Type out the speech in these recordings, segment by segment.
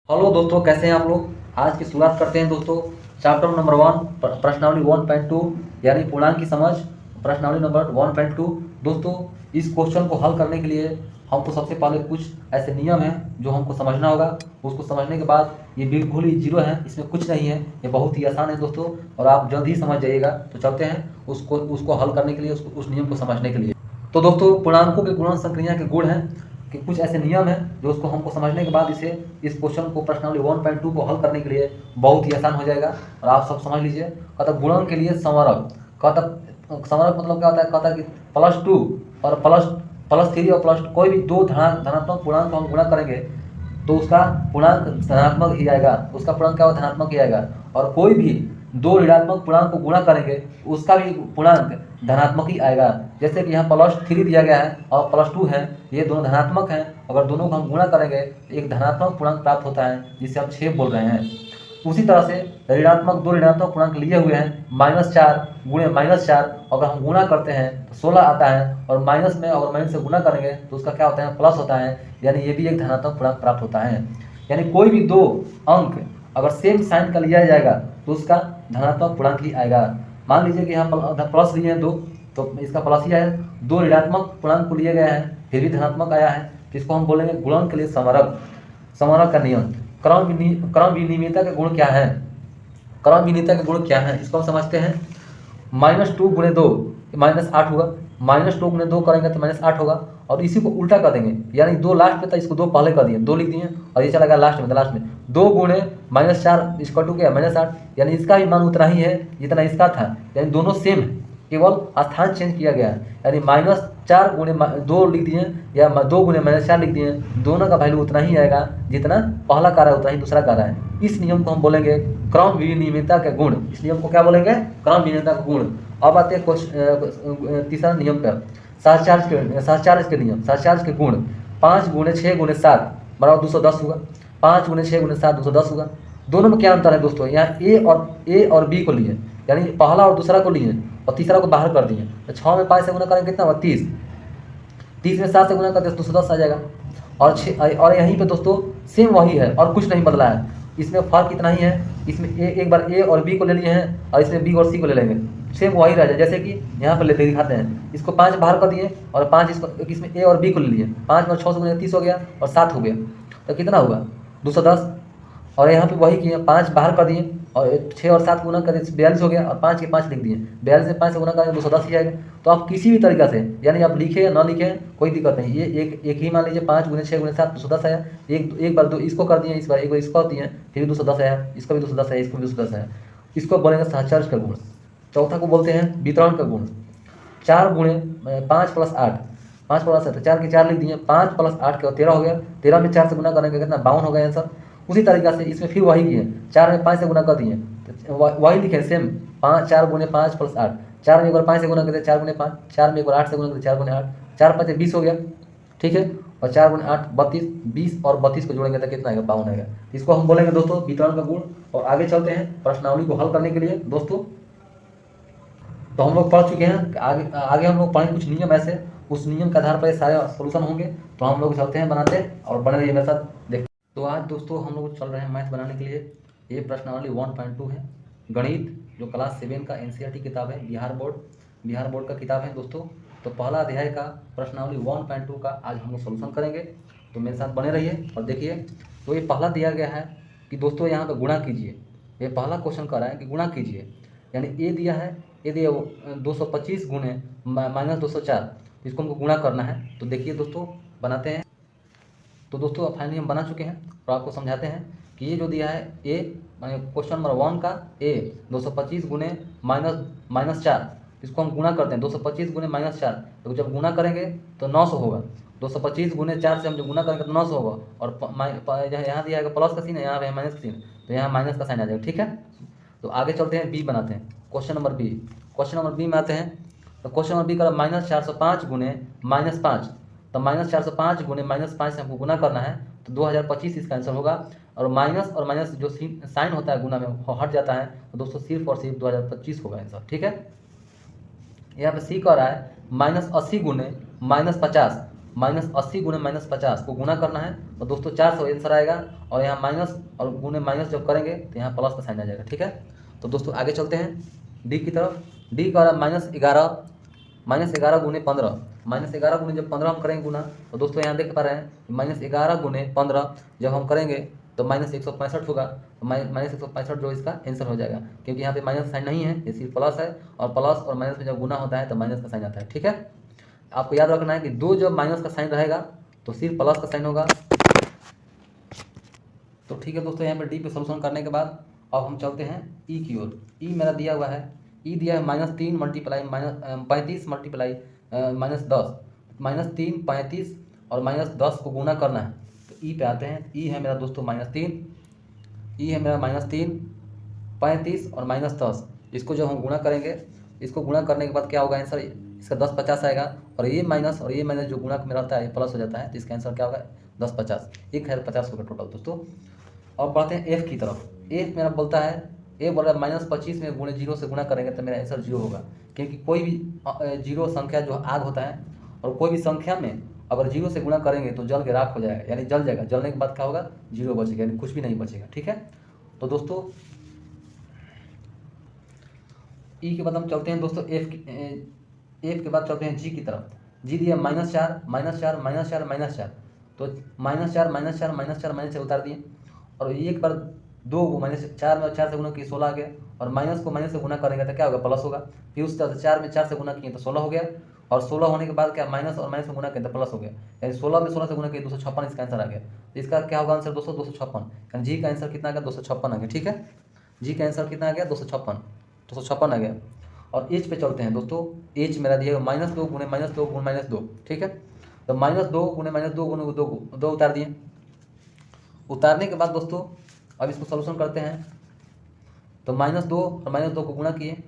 Hello दोस्तों, कैसे हैं आप लोग। आज की शुरुआत करते हैं दोस्तों। चैप्टर नंबर 1 प्रश्नावली 1.2 यानी पूर्णांक की समझ, प्रश्नावली नंबर 1.2। दोस्तों, इस क्वेश्चन को हल करने के लिए हमको सबसे पहले कुछ ऐसे नियम हैं जो हमको समझना होगा। उसको समझने के बाद ये बिल्कुल ही जीरो है, इसमें कुछ नहीं है, ये बहुत ही आसान है दोस्तों, और आप जल्द ही समझ जाइएगा। तो चलते हैं उसको हल करने के लिए, उस नियम को समझने के लिए। तो दोस्तों, पूर्णांकों के गुणन संक्रिया के गुण हैं कि कुछ ऐसे नियम हैं जो उसको हमको समझने के बाद इस क्वेश्चन को प्रश्नावली 1.2 को हल करने के लिए बहुत ही आसान हो जाएगा। और आप सब समझ लीजिए। कहता गुणन के लिए संवरक, कहता संवरक मतलब क्या होता है। कहता कि +2 और +3 और +2 कोई भी दो धनात्मक पूर्णांक को हम गुणा करेंगे तो उसका पूर्णांक धनात्मक ही आएगा, उसका पूर्णांक क्या होगा, धनात्मक ही आएगा। और कोई भी दो ऋणात्मक पूर्णांक को गुणा करेंगे उसका भी पूर्णांक धनात्मक ही आएगा। जैसे कि यहाँ +3 दिया गया है और +2 है, ये दोनों धनात्मक हैं। अगर दोनों को हम गुणा करेंगे तो एक धनात्मक पूर्णांक प्राप्त होता है, जिसे हम 6 बोल रहे हैं। उसी तरह से दो ऋणात्मक पूर्णांक लिए हुए हैं, -4 गुणे -4, अगर हम गुणा करते हैं तो 16 आता है। और माइनस में अगर माइनस से गुणा करेंगे तो उसका क्या होता है, प्लस होता है, यानी ये भी एक धनात्मक पूर्णांक प्राप्त होता है। यानी कोई भी दो अंक अगर सेम साइन का लिया जाएगा तो उसका धनात्मक पूर्णांक ही आएगा। मान लीजिए कि यहाँ प्लस लिए हैं 2, तो इसका प्लस ही आया। दो ऋणात्मक पूर्णांक को लिए गए हैं फिर भी धनात्मक आया है, तो इसको हम बोलेंगे गुणन के लिए संवरक। संवरक का नियम, क्रम विनिमयता के गुण क्या है। क्रम विनिमयता के गुण क्या है इसको हम समझते हैं। -2 गुणे 2 -8 होगा। -2 गुणे 2 करेंगे तो -8 होगा। और इसी को उल्टा कर देंगे, यानी 2 लास्ट में था, इसको 2 पहले कर दिए, 2 लिख दिए और ये चला गया लास्ट में। तो लास्ट में 2 गुणे -4 इसका 2 क्या है, -8, यानी इसका भी मान उतना ही है जितना इसका था, यानी दोनों सेम है, केवल स्थान चेंज किया गया है। यानी -4 गुणे 2 लिख दिए या 2 गुणे -4 लिख दिए, दोनों का वैल्यू उतना ही आएगा जितना पहला का रहा है उतना ही दूसरा का रहा है। इस नियम को हम बोलेंगे क्रम विनिमयता के गुण। इस नियम को क्या बोलेंगे, क्रम विनिमयता के गुण। अब आते हैं तीसरा नियम पर, सहचार्य के नियम, सहचार्य के गुण। 5 गुणे 6 गुणे 7 बराबर 210 होगा। 5 गुणे 6 गुणे 7 210 होगा। दोनों में क्या अंतर है दोस्तों, यहाँ ए और बी को लिए, यानी पहला और दूसरा को लिए और तीसरा को बाहर कर दिए। तो 6 में 5 से गुना करेंगे कितना होगा, 30। 30 में 7 से गुना करते 210 आ जाएगा। और यहीं पे दोस्तों सेम वही है और कुछ नहीं बदला है। इसमें फर्क इतना ही है, इसमें एक बार ए और बी को ले लिए हैं और इसमें बी और सी को ले लेंगे, सेम वही रह जाए। जैसे कि यहाँ पर लेते दिखाते हैं, इसको 5 बाहर कर दिए और 5 इसमें ए और बी को ले लिए। 5 में 6 से गुना 30 हो गया और 7 हो गया, तो कितना होगा 210। और यहाँ पे वही किए, 5 बाहर कर दिए और 6 और 7 गुना कर 42 हो गया और 5 के 5 लिख दिए। 42 में 5 से गुना करें 210 ही आएगा। तो आप किसी भी तरीका से, यानी आप लिखे या ना लिखे कोई दिक्कत नहीं, ये एक ही मान लीजिए 5 गुने 6 गुने 7 210 आया। एक बार दो इसको कर दिए, इस बार एक बार इसको कर दिए, फिर भी 210 आया, इसका भी 210 आया, इसको भी 210 आया। इसको बोलेंगे सहचार्य का गुण। चौथा को बोलते हैं वितरण का गुण। 4 गुणे 5 + 8, 5 + 8 4 के 4 लिख दिए, 5 + 8 के 13 हो गया। 13 में 4 से गुना करेंगे कितना, 52 हो गया आंसर। उसी तरीका से इसमें फिर वही किए, 4 में 5 से गुना कर दिए, तो वही लिखे सेम 4 गुणे 5 + 8। 4 में एक बार 5 से गुना करते 4 गुणे 5, 4 में एक बार 8 से गुना करते 4 गुणे 8, 4 × 5 = 20 हो गया, ठीक है। और 4 गुणे 8 32, 20 और 32 को जोड़ेंगे तो कितना आएगा, 52 आएगा। इसको हम बोलेंगे दोस्तों वितरण का गुण। और आगे चलते हैं प्रश्नावली को हल करने के लिए दोस्तों। तो हम लोग पढ़ चुके हैं, आगे हम लोग पढ़ेंगे कुछ नियम ऐसे, उस नियम के आधार पर सारे सोल्यूशन होंगे। तो हम लोग चलते हैं बनाते और बने रहिए मेरे साथ देखते। तो आज दोस्तों हम लोग चल रहे हैं मैथ बनाने के लिए। ये प्रश्नावली 1.2 है, गणित, जो क्लास 7 का एनसीईआरटी किताब है, बिहार बोर्ड का किताब है दोस्तों। तो पहला अध्याय का प्रश्नावली 1.2 का आज हम लोग सोल्यूशन करेंगे, तो मेरे साथ बने रहिए और देखिए। तो ये पहला दिया गया है कि दोस्तों यहाँ पर गुणा कीजिए। ये पहला क्वेश्चन कर रहा है कि गुणा कीजिए, यानी ए दिया है, ये दिया 225 गुणे -204, इसको हमको गुणा करना है। तो देखिए दोस्तों बनाते हैं। तो दोस्तों फाइनली हम बना चुके हैं और आपको समझाते हैं कि ये जो दिया है ए, माने क्वेश्चन नंबर 1 का ए 225 गुणे -4, इसको हम गुणा करते हैं। 225 गुणे -4, तो जब गुणा करेंगे तो 900 होगा। 225 गुणे 4 से हम जब गुणा करेंगे तो 900 होगा। और यहाँ दिया है प्लस का सीन है, यहाँ पे माइनस का सीन, तो यहाँ माइनस का साइन आ जाएगा, ठीक है। तो आगे चलते हैं, बी बनाते हैं, क्वेश्चन नंबर बी में आते हैं। तो क्वेश्चन नंबर बी का -405 गुणे -5, तो -405 गुणे -5 से हमको गुना करना है, तो 2025 इसका आंसर होगा। और माइनस जो साइन होता है गुना में वो हट जाता है, तो दोस्तों सिर्फ और सिर्फ 2025 होगा आंसर, ठीक है। यहाँ पे सी कह रहा है -80 गुणे -50, -80 गुने -50 को गुना करना है तो दोस्तों 400 आंसर आएगा। और यहाँ माइनस और गुने माइनस जब करेंगे तो यहाँ प्लस का साइन आ जाएगा। ठीक है, तो दोस्तों आगे चलते हैं डी की तरफ। डी का -11 गुने 15, -11 गुने जब 15 हम करेंगे गुना तो दोस्तों यहाँ देख पा रहे हैं -11 गुने 15 जब हम करेंगे तो -165 होगा। तो -165 जो इसका आंसर हो जाएगा, क्योंकि यहाँ पे माइनस साइन नहीं है, ये सिर्फ प्लस है, और प्लस और माइनस में जब गुना होता है तो माइनस का साइन आता है। ठीक है, आपको याद रखना है कि दो जब माइनस का साइन रहेगा तो सिर्फ प्लस का साइन होगा। तो ठीक है दोस्तों, यहाँ पे डी पे सोल्यूशन करने के बाद अब हम चलते हैं ई की ओर। ई मेरा दिया हुआ है, ई दिया है -3 मल्टीप्लाई -35 मल्टीप्लाई -10, -3 35 और -10 को गुना करना है। तो ई पे आते हैं, ई है मेरा दोस्तों -3, ई है मेरा -3 35 और -10। इसको जब हम गुणा करेंगे, इसको गुणा करने के बाद क्या होगा आंसर, इसका 10 50 आएगा, और ये माइनस जो गुणा में रहता है ये प्लस हो जाता है, तो इसका आंसर क्या होगा 10 50, 1050 होगा टोटल दोस्तों। अब बढ़ते हैं एफ की तरफ। एफ मेरा बोलता है, ए बोल रहा है -25 में गुणे 0 से गुणा करेंगे तो मेरा आंसर 0 होगा, क्योंकि कोई भी जीरो संख्या जो आग होता है, और कोई भी संख्या में अगर 0 से गुणा करेंगे तो जल के राख हो जाएगा, यानी जल जाएगा, जलने के बाद क्या होगा 0 बचेगा, यानी कुछ भी नहीं बचेगा। ठीक है, तो दोस्तों ई के बाद हम चलते हैं दोस्तों एफ के बाद चलते हैं जी की तरफ। जी दिया -4 -4 -4 -4, तो -4 उतार दिए, और एक बार 2 को -4 में 4 से गुना किए 16 आ गया, और माइनस को माइनस से गुना करेंगे तो क्या होगा प्लस होगा। फिर उस तरह से 4 में 4 से गुना किए तो 16 हो गया, और 16 होने के बाद क्या माइनस और माइनस से गुना किए तो प्लस हो गया, यानी 16 में 16 से गुना किए 256 इसका आंसर आ गया। तो इसका क्या होगा आंसर दोस्तों 256, यानी जी का आंसर कितना आ गया 256 आ गया। ठीक है, जी का आंसर कितना आ गया 256 आ गया। और एच पे चलते हैं दोस्तों। एच मेरा दिया -2 गुणे -2 गुणे -2। ठीक है, तो -2 गुणे -2 गुणे 2 उतार दिए। उतारने के बाद दोस्तों अब इसको सोल्यूशन करते हैं, तो -2 और -2 को गुणा किए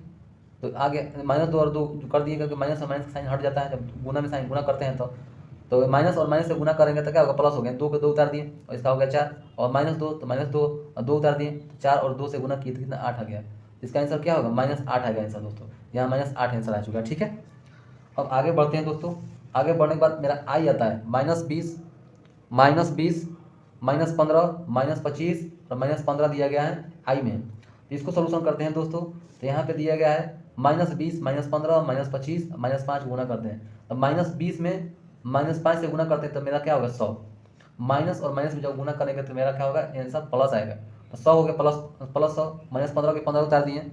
तो आगे -2 और 2 कर दिए, क्योंकि माइनस और माइनस का साइन हट जाता है जब गुना में साइन गुना करते हैं। तो माइनस और माइनस से गुना करेंगे तो क्या होगा प्लस हो गया, 2 के 2 उतार दिए और इसका हो गया 4, और -2 तो -2 और 2 उतार दिए, 4 और 2 से गुना किए तो कितना 8 आ गया। इसका आंसर क्या होगा -8 आ गया आंसर दोस्तों, यहाँ -8 आंसर आ चुका है। ठीक है, अब आगे बढ़ते हैं दोस्तों। आगे बढ़ने के बाद मेरा आई आता है -20 -15 -25 और -15 दिया गया है आई में। तो इसको सोल्यूशन करते हैं दोस्तों। तो यहाँ पे दिया गया है -20 -15 -25 -5 गुना करते हैं। तो -20 में -5 से गुना करते हैं तो मेरा क्या होगा 100, माइनस और माइनस में जब गुना करेंगे तो मेरा क्या होगा आंसर प्लस आएगा। तो 100 हो गया प्लस 100, -15 के 15 उतार दिए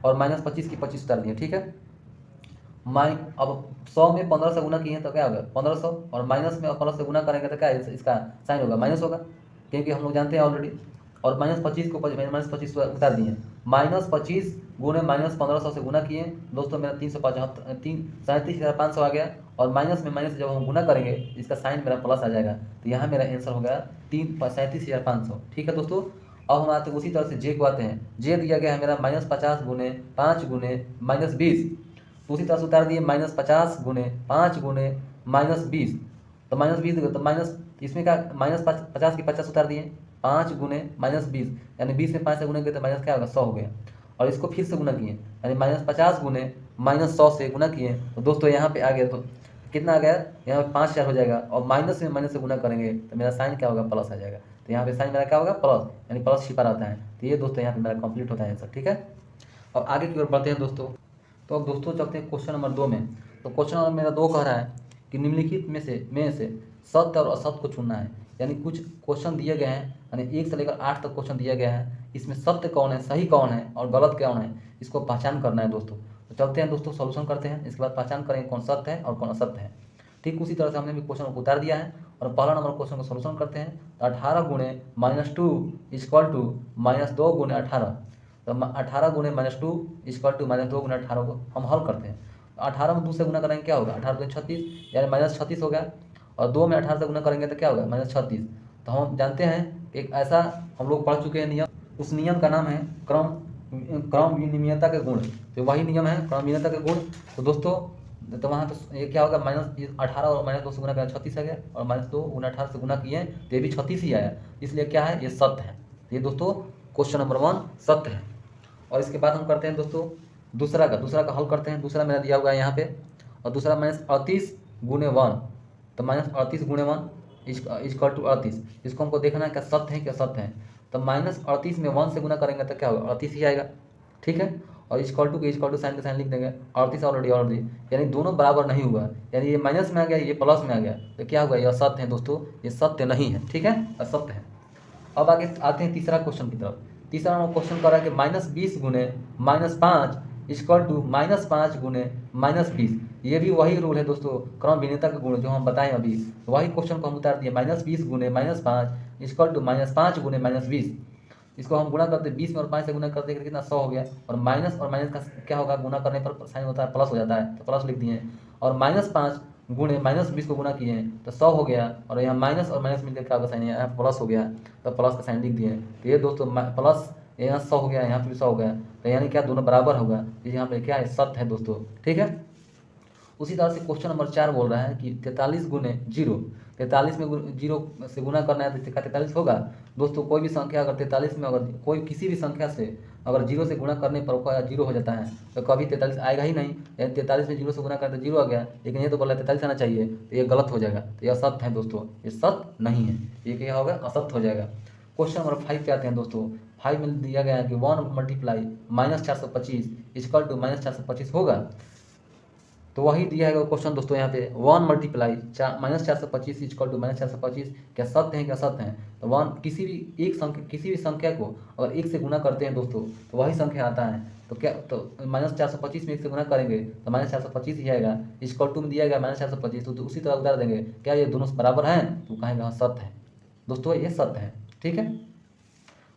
और -25 की 25 उतार दिए। ठीक है, अब 100 में 15 से गुना किए हैं तो क्या होगा 1500, और माइनस में 15 से गुना करेंगे तो क्या इसका साइन होगा माइनस होगा, क्योंकि हम लोग जानते हैं ऑलरेडी। और -25 को -25 उतार दिए, -25 गुणे -1500 से गुना किए दोस्तों, मेरा 37,500 आ गया, और माइनस में माइनस जब हम गुना करेंगे इसका साइन मेरा प्लस आ जाएगा। तो यहाँ मेरा आंसर हो गया 37,500। ठीक है दोस्तों, अब हम आते हैं उसी तरह से जे को आते हैं। जे दिया गया है मेरा -50 गुणे 5 गुणे -20, तो उसी तरह से उतार दिए -50 गुणे 5 गुणे -20, तो -20 तो माइनस इसमें क्या -50 की 50 उतार दिए, 5 गुणे -20, यानी 20 में 5 से गुना किए तो माइनस क्या होगा 100 हो गया, और इसको फिर से गुना किए यानी -50 गुणे -100 से गुना किए तो दोस्तों यहाँ पे आ गया, तो कितना आ गया यहाँ पे 5000 हो जाएगा, और माइनस में माइनस से गुना करेंगे तो मेरा साइन क्या होगा प्लस आ जाएगा। तो यहाँ पे साइन मेरा क्या होगा प्लस, यानी प्लस छिपा रहता है। तो ये दोस्तों यहाँ पे मेरा कंप्लीट होता है आंसर। ठीक है, और आगे की ओर बढ़ते हैं दोस्तों। तो अब दोस्तों चलते हैं क्वेश्चन नंबर 2 में। तो क्वेश्चन नंबर मेरा 2 कह रहा है कि निम्नलिखित में से सत्य और असत्य को चुनना है। यानी कुछ क्वेश्चन दिए गए हैं, यानी 1 से लेकर 8 तक क्वेश्चन दिया गया है, इसमें सत्य कौन है, सही कौन है और गलत कौन है, इसको पहचान करना है दोस्तों। तो चलते हैं दोस्तों सॉल्यूशन करते हैं, इसके बाद पहचान करेंगे कौन सत्य है और कौन असत्य है। ठीक उसी तरह से हमने भी क्वेश्चन को उतार दिया है, और पहला नंबर क्वेश्चन को सॉल्यूशन करते हैं। तो 18 गुणे -2 इक्वल टू -2 गुणे 18, तो 18 गुणे -2 इक्वल टू -2 गुणे 18 को हम हल करते हैं। 18 में 2 से गुना करेंगे क्या होगा 18 2 36, यानी -36 हो गया, और 2 में 18 से गुना करेंगे तो क्या होगा -36। तो हम जानते हैं एक ऐसा हम लोग पढ़ चुके हैं नियम, उस नियम का नाम है क्रम विनिमयता के गुण। तो वही नियम है क्रम विनिमयता के गुण। तो दोस्तों तो वहाँ पे ये क्या होगा -18 और -2 से गुना करें 36 आ गया, और -2 गुना 18 से गुना किए तो ये भी 36 ही आया, इसलिए क्या है ये सत्य है। ये दोस्तों क्वेश्चन नंबर 1 सत्य है। और इसके बाद हम करते हैं दोस्तों दूसरा का हल करते हैं। दूसरा मेरा दिया हुआ है यहाँ पे, और दूसरा -38 गुणे 1, तो -38 गुणे 1 इक्वल टू 38। इसको हमको देखना है क्या सत्य है क्या असत्य है। तो -38 में 1 से गुना करेंगे तो क्या होगा 38 ही आएगा, ठीक है। और इक्वल टू के इक्वल टू साइन के साइन लिख देंगे, 38 ऑलरेडी, यानी दोनों बराबर नहीं हुआ, यानी ये माइनस में आ गया ये प्लस में आ गया, तो क्या हुआ ये असत्य है दोस्तों, ये सत्य नहीं है, ठीक है, असत्य है। अब आगे आते हैं तीसरा क्वेश्चन की तरफ। तीसरा नंबर क्वेश्चन कर रहा है कि -20 गुने -5 इक्वल टू -5 गुने -20। ये भी वही रूल है दोस्तों, क्रम भिन्नता का गुण जो हम बताएं अभी, वही क्वेश्चन को हम उतार दिए। -20 गुने -5 इक्वल टू -5 गुने -20। इसको हम गुणा करते 20 में और 5 से गुणा करते कितना 100 हो गया। और माइनस का क्या होगा, गुणा करने पर साइन होता है प्लस हो जाता है, तो प्लस लिख दिए। और -5 गुणे -20 को गुणा किए तो 100 हो गया। और यहाँ माइनस और माइनस मिलकर क्या होगा साइन, यहाँ प्लस हो गया, तो प्लस का साइन लिख दिए। तो ये दोस्तों प्लस यहाँ 100 हो गया, यहाँ पर भी 100 हो गया, तो यानी क्या दोनों बराबर होगा, तो यहाँ पे क्या है सत्य है दोस्तों, ठीक है। उसी तरह से क्वेश्चन नंबर 4 बोल रहा है कि 43 गुने 0, 43 में 0 से गुना करना है तो क्या 43 होगा। दोस्तों कोई भी संख्या अगर 43 में, अगर कोई किसी भी संख्या से अगर 0 से गुणा करने पर 0 हो जाता है तो कभी 43 आएगा ही नहीं। यानी 43 में 0 से गुणा करें तो 0 आ गया, लेकिन ये तो बोला 43 आना चाहिए, तो ये गलत हो जाएगा, तो यह असत्य है दोस्तों, ये सत्य नहीं है, ये क्या होगा असत्य हो जाएगा। क्वेश्चन नंबर 5 पे आते हैं दोस्तों। 5 में दिया गया है कि 1 मल्टीप्लाई -425 इक्वल टू -425 होगा। तो वही दिया है क्वेश्चन दोस्तों यहाँ पे 1 मल्टीप्लाई -425 इक्वल टू -425 क्या सत्य है क्या असत्य है। तो 1 किसी भी संख्या को अगर 1 से गुना करते हैं दोस्तों तो वही संख्या आता है। तो क्या तो -425 में 1 से गुना करेंगे तो -425 ही आएगा। इक्वल टू में दिया गया -425, तो उसी तरह उतार देंगे, क्या ये दोनों बराबर हैं, तो कहेंगे हाँ सत्य है दोस्तों, ये सत्य है, ठीक है।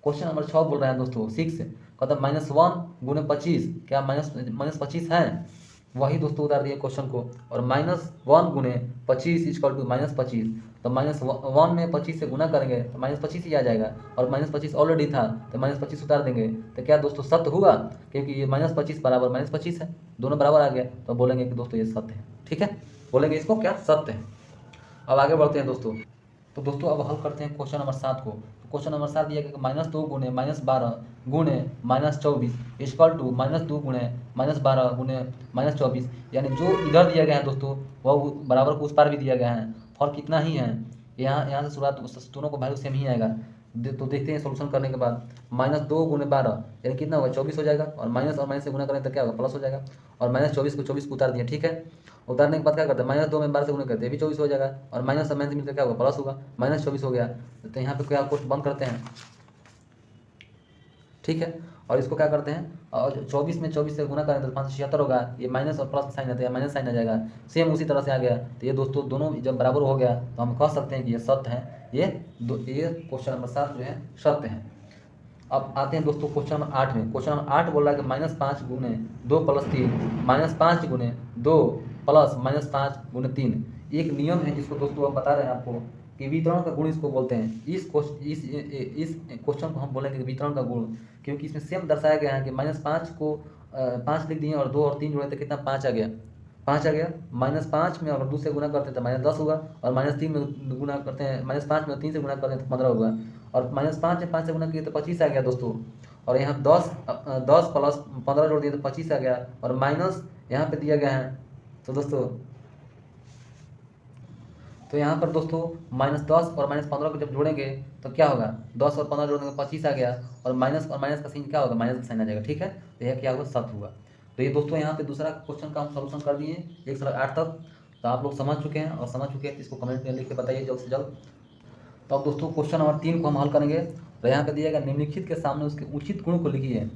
क्वेश्चन नंबर 6 बोल रहे हैं दोस्तों 6 कहता है -1 गुने 25 क्या -25 है, वही दोस्तों उतार दिए क्वेश्चन को। और -1 गुने 25 इक्वल टू -25, तो -1 में 25 से गुना करेंगे तो -25 ही आ जाएगा। और -25 ऑलरेडी था तो -25 उतार देंगे, तो क्या दोस्तों सत्य हुआ, क्योंकि ये -25 बराबर -25 है, दोनों बराबर आ गया, तो बोलेंगे कि दोस्तों ये सत्य है, ठीक है, बोलेंगे इसको क्या सत्य है। अब आगे बढ़ते हैं दोस्तों। तो दोस्तों अब हल करते हैं क्वेश्चन नंबर 7 को। तो क्वेश्चन नंबर 7 दिया गया -2 गुने -12 गुने -24 इक्वल टू -2 गुने -12 गुने -24। यानी जो इधर दिया गया है दोस्तों वह बराबर को उस पार भी दिया गया है, फर्क कितना ही है, यहाँ से शुरुआत दोनों को वैल्यू सेम ही आएगा। तो देखते हैं सोल्यूशन करने के बाद -2 गुने 12 यानी कितना होगा 24 हो जाएगा। और माइनस से गुना करें तो क्या होगा प्लस हो जाएगा। और -24 को उतार दिए, ठीक है। उतारने के बाद क्या करते हैं -2 में 12 से गुना करते हैं भी 24 हो जाएगा। और माइनस और माइनस मिलकर क्या होगा प्लस होगा, -24 हो गया। तो यहाँ पे क्या कोष्ट बंद करते हैं, ठीक है। और इसको क्या करते हैं, और 24 में 24 से गुना करें तो 576 होगा। ये माइनस और प्लस का साइन आता है, माइनस साइन आ जाएगा, सेम उसी तरह से आ गया। तो ये दोस्तों दोनों जब बराबर हो गया तो हम कह सकते हैं कि ये सत्य है, ये क्वेश्चन नंबर 7 जो है सत्य है। अब आते हैं दोस्तों क्वेश्चन नंबर 8 में। क्वेश्चन नंबर 8 बोल रहा है कि -5 गुने 2 + 3 -5 गुने 2 प्लस -5 गुने 3। एक नियम है जिसको दोस्तों हम बता रहे हैं आपको कि वितरण का गुण इसको बोलते हैं। इस क्वेश्चन को हम बोलेंगे वितरण का गुण, क्योंकि इसमें सेम दर्शाया गया है कि -5 को 5 लिख दिए और 2 और 3 जोड़े तो कितना 5 आ गया, 5 आ गया। -5 में अगर 2 से गुना करते हैं तो -10 होगा। और -3 में गुना करते हैं, -5 में 3 से गुना करते हैं तो 15 होगा। और -5 में 5 से गुना किए तो 25 आ गया दोस्तों। और यहाँ 10 प्लस 15 जोड़ दिए तो 25 आ गया। और माइनस यहाँ पे दिया गया है, तो यहाँ पर दोस्तों -10 और -15 को जब जोड़ेंगे तो क्या होगा, 10 और 15 जोड़ेंगे 25 आ गया। और माइनस का साइन क्या होगा, माइनस का साइन आ जाएगा, ठीक है। तो यह क्या होगा सत्य हुआ। तो ये दोस्तों यहाँ पे दूसरा क्वेश्चन का हम सोल्यूशन कर दिए 1 से 8 तक। तो आप लोग समझ चुके हैं, और समझ चुके हैं तो इसको कमेंट में लिख के बताइए जल्द से जल्द। तो अब दोस्तों क्वेश्चन नंबर 3 को हम हल करेंगे। तो यहाँ पे दिया गया निम्नलिखित के सामने उसके उचित गुण को लिखिए।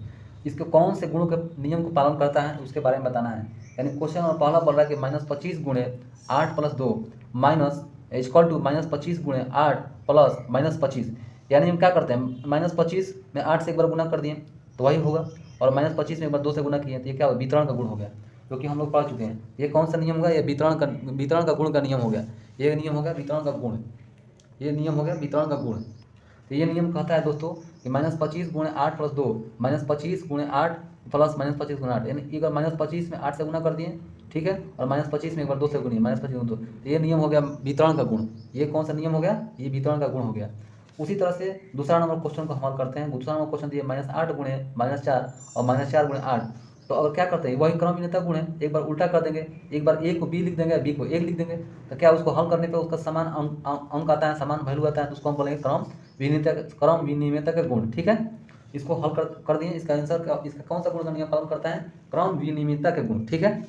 इसके कौन से गुणों के नियम को पालन करता है उसके बारे में बताना है। यानी क्वेश्चन नंबर पहला बोल रहा है कि -25 गुणे 8 + 2 माइनस इक्वल टू -25 गुणे 8 प्लस -25। यानी हम क्या करते हैं, -25 में 8 से एक बार गुना कर दिए तो वही होगा। और -25 में एक बार 2 से गुना किए तो ये क्या होगा, वितरण का गुण हो गया, क्योंकि हम लोग पढ़ चुके हैं। ये कौन सा नियम होगा, ये वितरण का गुण का नियम हो गया। ये नियम हो गया वितरण का गुण, ये नियम हो गया वितरण का गुण। तो ये नियम कहता है दोस्तों कि -25 गुणे 8 + 2 -25 गुणे 8 प्लस -25 गुणे 8। यानी एक बार -25 में 8 से गुना कर दिए, ठीक है। और -25 में एक बार 2 से गुनी, -25 गुणे 2। तो ये नियम हो गया वितरण का गुण। ये कौन सा नियम हो गया, ये वितरण का गुण हो गया। उसी तरह से दूसरा नंबर क्वेश्चन को हल करते हैं। दूसरा नंबर क्वेश्चन दिए -8 गुणे -4 और -4 गुणे 8। तो अगर क्या करते हैं, वही क्रम विनिमयता गुण है, एक बार उल्टा कर देंगे, एक बार ए को बी लिख देंगे, बी को ए लिख देंगे, तो क्या उसको हल करने पे उसका समान अंक आता है, समान वैल्यू आता है, तो उसको हम बोलेंगे क्रम विनिमयता का गुण। ठीक है, इसको हल कर दिए। इसका आंसर, इसका कौन सा गुण का नियम पालन करता है, क्रम विनिमयता के गुण। ठीक है,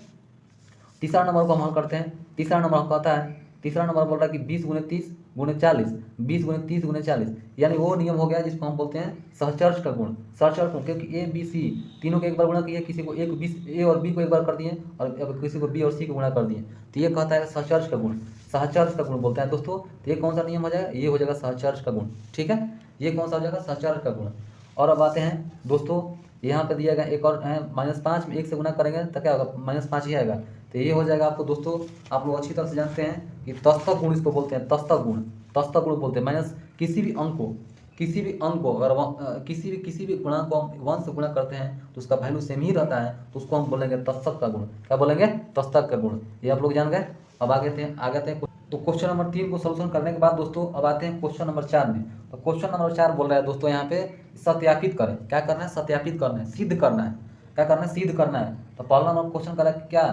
तीसरा नंबर को हम हल करते हैं। तीसरा नंबर हम कहता है, तीसरा नंबर बोल रहा है कि 20 गुणे 30 गुणे 40, 20 गुणे 30 गुणे 40, यानी वो नियम हो गया जिसको हम बोलते हैं सहचर्य का गुण। सहचर्य गुण, क्योंकि ए बी सी तीनों को एक बार गुणा किए, किसी को ए और बी को एक बार कर दिए, और किसी को बी और सी को गुणा कर दिए, तो ये कहता है सहचर्य का गुण। सहचर्य का गुण बोलते हैं दोस्तों। तो ये कौन सा नियम हो जाएगा, ये हो जाएगा सहचर्य का गुण। ठीक है, ये कौन सा हो जाएगा, सहचर्य का गुण। और अब आते हैं दोस्तों, यहाँ पे दिया गया एक और है, -5 में 1 से गुणा करेंगे तो क्या होगा, -5 ही आएगा। तो ये हो जाएगा आपको दोस्तों, आप लोग अच्छी तरह से जानते हैं कि तस्तक गुण इसको बोलते हैं, तस्तक गुण। तस्तक गुण बोलते हैं, माइनस किसी भी अंक को अगर किसी भी गुणा को हम 1 से गुणा करते हैं तो उसका वैल्यू सेम ही रहता है, तो उसको हम बोलेंगे तस्तक का गुण। क्या बोलेंगे, तस्तक का गुण। ये आप लोग जान गए। अब आगे आते हैं तो क्वेश्चन नंबर 3 को सोल्यूशन करने के बाद दोस्तों अब आते हैं क्वेश्चन नंबर 4 में। तो क्वेश्चन नंबर 4 बोल रहा है दोस्तों, यहाँ पे सत्यापित करें। क्या करना है, सत्यापित करना है, सिद्ध करना है। क्या करना है, सिद्ध करना है। तो पहला नंबर क्वेश्चन करा कि क्या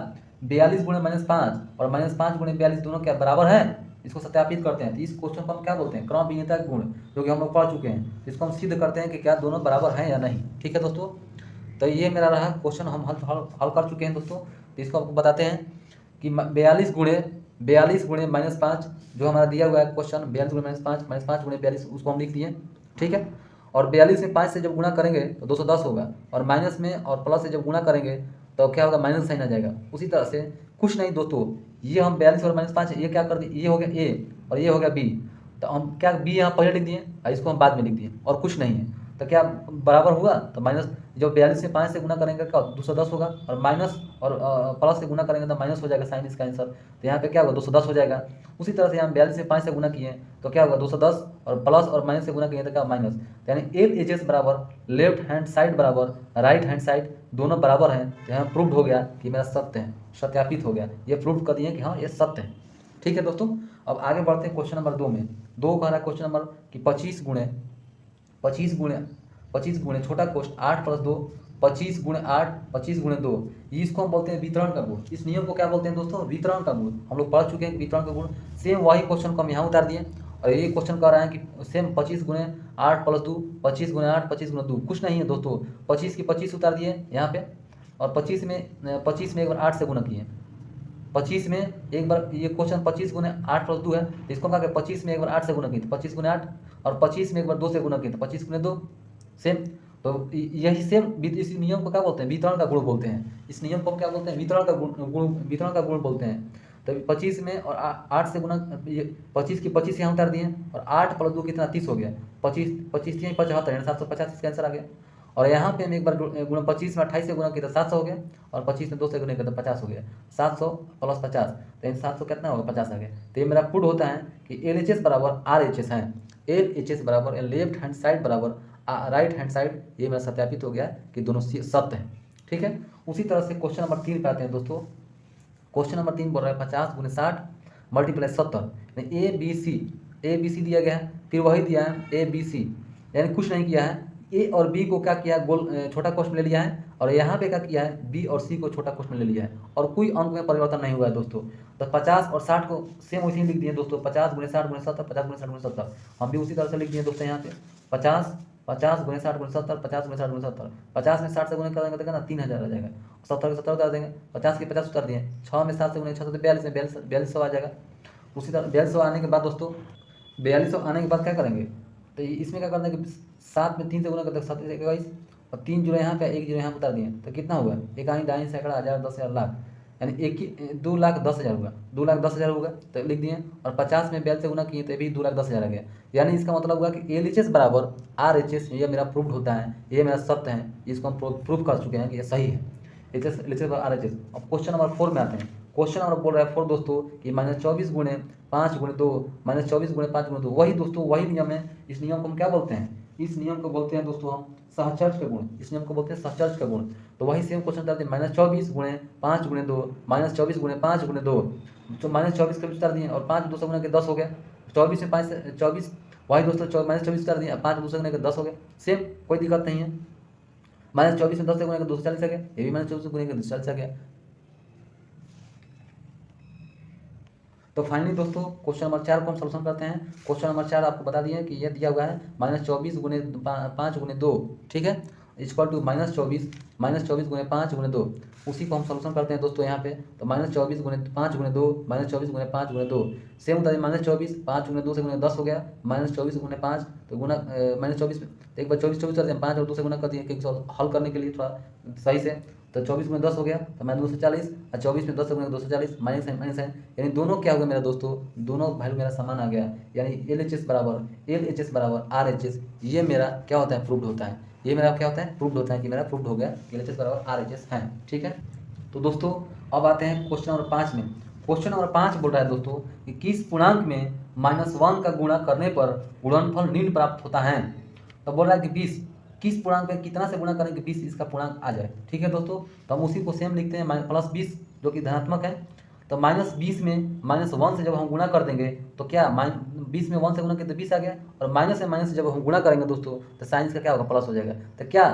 42 गुणे -5 और -5 गुणे 42 दोनों क्या बराबर है, इसको सत्यापित करते हैं। तो इस क्वेश्चन को हम क्या बोलते हैं, क्रम विनिमयता के गुण, जो कि हम लोग पढ़ चुके हैं। इसको हम सिद्ध करते हैं कि क्या दोनों बराबर हैं या नहीं। ठीक है दोस्तों, तो ये मेरा रहा क्वेश्चन, हम हल कर चुके हैं दोस्तों। तो इसको आपको बताते हैं कि 42 गुणे -5 जो हमारा दिया हुआ है क्वेश्चन, 42 गुणे -5 गुणे 42, उसको हम लिख दिए। ठीक है, और 42 में 5 से जब गुणा करेंगे तो 210 होगा, और माइनस में और प्लस से जब गुणा करेंगे तो क्या होगा, माइनस साइन आ जाएगा। उसी तरह से कुछ नहीं दोस्तों, ये हम 42 और -5 ये क्या कर दिए, ये हो गया ए और ये हो गया बी, तो हम क्या बी यहाँ पहले लिख दिए और इसको हम बाद में लिख दिए, और कुछ नहीं है। तो क्या बराबर हुआ, तो माइनस जब 42 से 5 से गुणा करेंगे क्या 210 होगा, और माइनस और प्लस से गुणा करेंगे तो माइनस हो जाएगा साइन, इसका आंसर। तो यहाँ पे क्या होगा, 210 हो जाएगा। उसी तरह से हम 42 से 5 से गुणा किए तो क्या होगा 210, और प्लस और माइनस से गुणा किए तो क्या माइनस। तो यानी LHS बराबर लेफ्ट हैंड साइड बराबर राइट हैंड साइड दोनों बराबर हैं। तो यहाँ प्रूव्ड हो गया कि मेरा सत्य है, सत्यापित हो गया, ये प्रूव कर दिए कि हाँ ये सत्य है। ठीक है दोस्तों, अब आगे बढ़ते हैं क्वेश्चन नंबर 2 में। 2 कह रहा है क्वेश्चन नंबर कि 25 गुणे छोटा कोष्ठ 8 + 2, 25 गुणे 8, 25 गुणे 2, इसको हम बोलते हैं वितरण का गुण। इस नियम को क्या बोलते हैं दोस्तों, वितरण का गुण। हम लोग पढ़ चुके हैं वितरण का गुण। सेम वही क्वेश्चन को हम यहाँ उतार दिए, और ये क्वेश्चन कह रहा है कि सेम 25 गुणे 8 + 2, 25 गुणे 8, 25 गुणे 2, कुछ नहीं है दोस्तों, 25 की 25 उतार दिए यहाँ पे, और 25 में एक बार 8 से गुणा किए। 25 में एक बार, ये क्वेश्चन 25 गुणे 8 + 2 है, तो इसको कहा कि 25 में एक बार 8 से गुणा किए तो 25 गुणे 8, और 25 में एक बार 2 से गुणा किए तो 25 गुणे 2, सेम। तो यही सेम, इस नियम को क्या बोलते हैं, वितरण का गुण बोलते हैं। इस नियम को क्या बोलते हैं, वितरण का गुण बोलते हैं। तो 25 में और 8 से गुणा, 25 की 25 यहाँ उतार दिए, और 8 + 2 कितना 30 हो गया, 25 25 75, 750 इसका आंसर आ गया। और यहाँ पे हम एक बार गुणा 25 में 28 से गुणा किया तो 700 हो गया, और 25 में 2 से गुणा किया तो 50 हो गया। 700 + 50, तो 700 कितना होगा, 50 आ गया। तो ये मेरा प्रूव होता है कि LHS बराबर RHS है। LHS बराबर लेफ्ट हैंड साइड बराबर राइट हैंड साइड, ये मेरा सत्यापित हो गया कि दोनों सत्य हैं। ठीक है, उसी तरह से क्वेश्चन नंबर 3 पे आते हैं दोस्तों। क्वेश्चन नंबर 3 बोल रहा है 50 गुणे 60 × 70, यानी ABC दिया गया है, फिर वही दिया है ABC, यानी कुछ नहीं किया है। ए और बी को क्या किया, गोल छोटा कोष्ठ में ले लिया है, और यहाँ पे क्या किया है, बी और सी को छोटा कोष्ठ में ले लिया है, और कोई अंक में परिवर्तन नहीं हुआ है दोस्तों। तो 50 और 60 को सेम वैसे ही लिख दिए दोस्तों, 50 गुणे 60 गुणे 70, 50 गुणे 60 गुणे 70, हम भी उसी तरह से लिख दिए दोस्तों। यहाँ पे 50 गुणे 60 गुणे 70, 50 गुणे 60 गुणे 70, 50 में 60 से गुणे करेंगे तो कितना 3000 आ जाएगा, 70 के 70 उतार देंगे, 50 के 50 उतार दिए, 6 में 7 से गुणे 6 तो 42 में 4200 आ जाएगा। उसी तरह 4200 आने के बाद दोस्तों, 4200 आने के बाद क्या करेंगे, तो इसमें क्या करना है कि 7 में 3 से गुणा करते 7 × 21, और 3 जीरो यहाँ पे 1 जीरो यहाँ पर उतार दिए, तो कितना हुआ, इकाई दाई सैकड़ा हज़ार 10,000 लाख, यानी 2,10,000 हुआ, 2,10,000 होगा, तो लिख दिए। और 50 में 42 से गुणा किए तो भी 2,10,000 आ गया। यानी इसका मतलब हुआ कि LHS बराबर RHS, ये मेरा प्रूव्ड होता है, ये मेरा सत्य है, इसको हम प्रूव कर चुके हैं कि ये सही है, LHS बराबर RHS। अब क्वेश्चन नंबर 4 में आते हैं। क्वेश्चन नंबर बोल रहा है 4 दोस्तों कि -24 गुणे 5 गुणे 2, -24 गुणे 5 गुणे 2, वही दोस्तों वही नियम है। इस नियम को हम क्या बोलते हैं, इस नियम को बोलते हैं दोस्तों हम सहचर्य का गुण। इस नियम को बोलते हैं सहचर्य का गुण। तो वही सेम क्वेश्चन करते हैं, -24 गुणे 5 गुणे 2, -24 गुणे 5 गुणे 2, तो -24 का विस्तार दिए, और 5 2 से गुणा के 10 हो गया, 24 में 5 से 24, वही दोस्तों -24 कर दिए, 5 2 से गुणा के 10 हो गया, सेम, कोई दिक्कत नहीं है। -24 में 10 से गुणा करके 240 आ गया, ये भी -24 से गुणा करके 240 आ गया। तो फाइनली दोस्तों क्वेश्चन नंबर 4 को हम सोल्यूशन करते हैं। क्वेश्चन नंबर 4 आपको बता दिए कि ये दिया हुआ है -24 गुणे 5 गुणे 2, ठीक है, इक्वल टू -24 गुणे 5 गुणे 2। उसी को हम सोल्यूशन करते हैं दोस्तों यहाँ पे। तो -24 गुणे 5 गुणे 2, -24 गुणे 5 गुणे 2 सेम होता है -24, 5 गुणे 2 से गुणे 10 हो गया, -24 गुणे 5 तो गुना -24 एक बार 24 करते हैं, 5 और 2 से गुना कर दिए क्योंकि हल करने के लिए थोड़ा सही से। तो 24 गुणे 10 हो गया तो मैं 240 और 24 में 10 से गुणे 240 माइनस है, यानी दोनों क्या हो गया मेरा दोस्तों, दोनों वैल्यू मेरा समान आ गया, यानी LHS बराबर RHS। ये मेरा क्या होता है, प्रूव्ड होता है। ये मेरा क्या होता है, प्रूव्ड होता है कि मेरा प्रूव्ड हो गया LHS बराबर RHS है, ठीक है। तो दोस्तों अब आते हैं क्वेश्चन नंबर 5 में। क्वेश्चन नंबर 5 बोल रहा है दोस्तों कि किस पूर्णांक में -1 का गुणा करने पर गुणनफल निम्न प्राप्त होता है। तो बोल रहा है कि 20, किस पूर्णांक में कितना से गुणा करें कि 20 इसका पूर्णांक आ जाए, ठीक है दोस्तों। तो हम उसी को सेम लिखते हैं, +20 जो कि धनात्मक है। तो -20 में -1 से जब हम गुणा कर देंगे तो क्या 20 में 1 से गुणा किया तो 20 आ गया, और माइनस से जब हम गुणा करेंगे दोस्तों तो साइंस का क्या होगा, प्लस हो जाएगा। तो क्या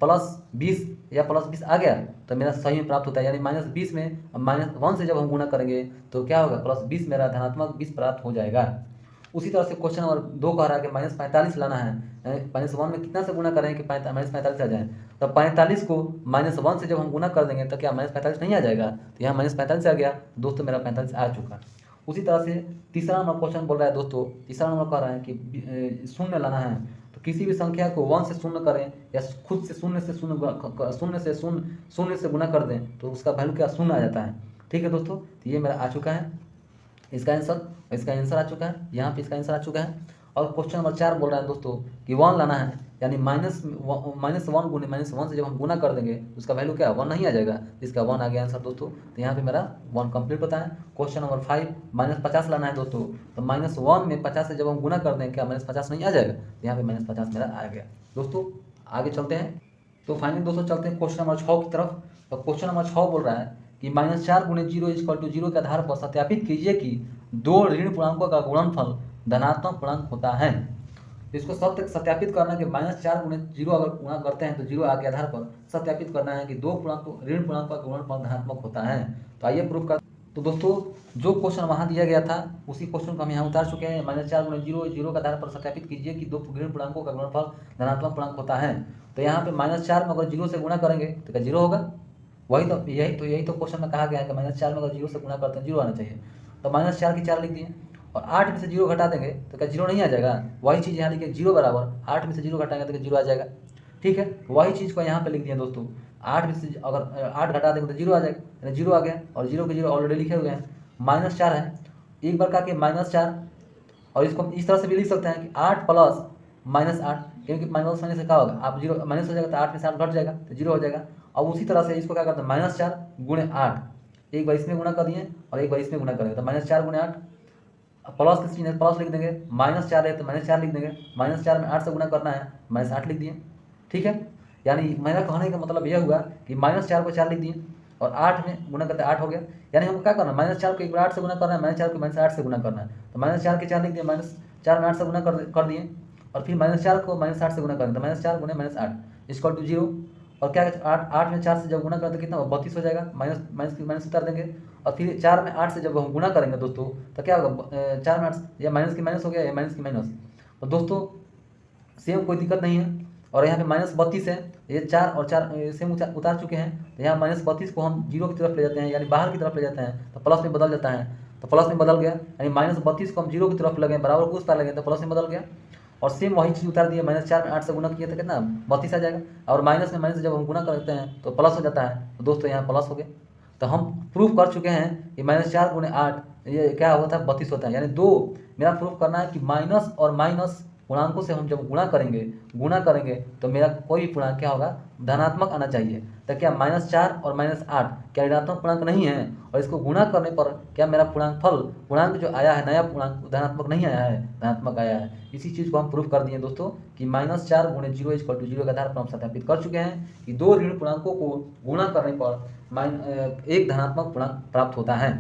+20 या +20 आ गया तो मेरा सही में प्राप्त होता है, यानी -20 में -1 से जब हम गुणा करेंगे तो क्या होगा, +20 मेरा धनात्मक 20 प्राप्त हो जाएगा। उसी तरह से क्वेश्चन नंबर 2 कह रहा है कि -45 लाना है, -1 में कितना से गुणा करें कि -45 आ जाए। तो 45 को -1 से जब हम गुना कर देंगे तो क्या -45 नहीं आ जाएगा, तो यहाँ -45 आ गया दोस्तों, मेरा 45 आ चुका। उसी तरह से तीसरा नंबर क्वेश्चन बोल रहा है दोस्तों, तीसरा नंबर कह रहा है कि शून्य लाना है। तो किसी भी संख्या को 1 से शून्य करें या खुद से शून्य से गुना कर दें तो उसका वैल्यू क्या, शून्य आ जाता है, ठीक है दोस्तों। तो ये मेरा आ चुका है इसका आंसर आ चुका है, यहाँ पे इसका आंसर आ चुका है। और क्वेश्चन नंबर 4 बोल रहा है दोस्तों कि 1 लाना है, यानी -1 गुने -1 से जब हम गुना कर देंगे उसका वैल्यू क्या 1 नहीं आ जाएगा, इसका 1 आ गया आंसर दोस्तों। तो यहाँ पे मेरा 1 कंप्लीट होता है। क्वेश्चन नंबर 5 -50 लाना है दोस्तों। तो -1 में 50 से जब हम गुना कर दें क्या -50 नहीं आ जाएगा, तो यहाँ पे -50 मेरा आ गया दोस्तों। आगे चलते हैं। तो फाइनली दोस्तों चलते हैं क्वेश्चन नंबर 6 की तरफ। तो क्वेश्चन नंबर 6 बोल रहा है कि -4 गुणे 0 = 0 के आधार पर सत्यापित कीजिए कि दो ऋण पूर्णांकों का गुणनफल धनात्मक पूर्णांक होता है। तो इसको सत्यापित करना है कि -4 गुणे 0 अगर गुणा करते हैं तो 0 के आधार पर सत्यापित करना है कि दो पूर्णांकों ऋण पूर्णांकों का गुणनफल धनात्मक होता है। तो आइए प्रूफ कर। तो दोस्तों जो क्वेश्चन वहाँ दिया गया था उसी क्वेश्चन को हम यहाँ उतार चुके हैं। -4 गुणे 0 के आधार पर सत्यापित कीजिए कि दो ऋण पूर्णांकों का गुणनफल धनात्मक पूर्णांक होता है। तो यहाँ पे -4 में अगर 0 से गुणा करेंगे तो क्या 0 होगा, यही तो क्वेश्चन में कहा गया है कि -4 में अगर 0 से गुणा करते हैं 0 आना चाहिए। तो -4 की 4 लिख दिए और 8 में से 0 घटा देंगे तो क्या 0 नहीं आ जाएगा। वही चीज़ यहाँ लिखिए 0 बराबर 8 में से 0 घटाएंगे तो 0 आ जाएगा, ठीक है। वही चीज़ को यहाँ पे लिख दिया दोस्तों, 8 में से अगर 8 घटा देंगे तो 0 आ जाएगा, यानी 0 आ गया। और 0 के 0 ऑलरेडी लिखे हुए हैं। -4 है, एक बार का के -4, और इसको इस तरह से भी लिख सकते हैं कि 8 प्लस -8, क्योंकि माइनस होने से क्या होगा, आप 0 माइनस हो जाएगा तो 8 में से 8 घट जाएगा तो 0 हो जाएगा। और उसी तरह से इसको क्या करते हैं -4 गुणे 8, एक बार इसमें गुणा कर दिए और एक बार इसमें गुणा करेंगे तो -4 गुणे 8, प्लस का चिन्ह प्लस लिख देंगे, -4 है तो -4 लिख देंगे, -4 में 8 से गुणा करना है -8 लिख दिए, ठीक है। यानी मेरा कहने का मतलब यह हुआ कि -4 को 4 लिख दिए और 8 में गुणा करते 8 हो गया। यानी हम क्या करना है, -4 को एक बार 8 से गुणा करना है, -4 को -8 से गुणा करना है। तो -4 के 4 लिख दिए, -4 में 8 से गुणा कर दिए और फिर -4 को -8 से गुणा करेंगे तो -4 गुणे -8 = 0। और क्या 8 में 4 से जब गुणा करते कितना 32 हो जाएगा, माइनस उतार देंगे। और फिर 4 में 8 से जब हम गुणा करेंगे दोस्तों तो क्या होगा, 4 में 8 या माइनस की माइनस हो गया या माइनस की माइनस। तो दोस्तों सेम कोई दिक्कत नहीं है। और यहाँ पे -32 है, ये 4 और 4 सेम उतार चुके हैं। तो यहाँ -32 को हम 0 की तरफ ले जाते हैं, यानी बाहर की तरफ ले जाते हैं तो प्लस में बदल जाता है। तो प्लस में बदल गया, यानी -32 को हम 0 की तरफ लगे बराबर को उस पर लगे तो प्लस में बदल गया। और सेम वही चीज़ उतार दिए, -4 में 8 से गुना किया तो कितना 32 आ जाएगा। और माइनस में माइनस जब हम गुना करते हैं तो प्लस हो जाता है। तो दोस्तों यहाँ प्लस हो गया। तो हम प्रूफ कर चुके हैं कि -4 गुणे 8 ये क्या होता है 32 होता है। यानी दो मेरा प्रूफ करना है कि माइनस और माइनस पूर्णांकों से हम जब गुणा करेंगे तो मेरा कोई भी पूर्णांक क्या होगा, धनात्मक आना चाहिए। तो क्या -4 और -8 क्या ऋणात्मक पूर्णांक नहीं है, और इसको गुणा करने पर क्या मेरा पूर्णांक जो आया है नया पूर्णांक धनात्मक नहीं आया है, धनात्मक आया है। इसी चीज़ को हम प्रूफ कर दिए दोस्तों कि -4 गुणे 0 = 0 के आधार पर हम सत्यापित कर चुके हैं कि दो ऋण पूर्णांकों को गुणा करने पर एक धनात्मक पूर्णांक प्राप्त होता है।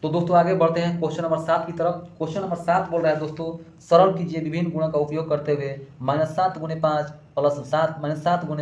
तो दोस्तों आगे बढ़ते हैं क्वेश्चन नंबर 7 की तरफ। क्वेश्चन नंबर 7 बोल रहा है दोस्तों, सरल कीजिए विभिन्न गुणों का उपयोग करते हुए -7 × 5 प्लस 7 -7 ×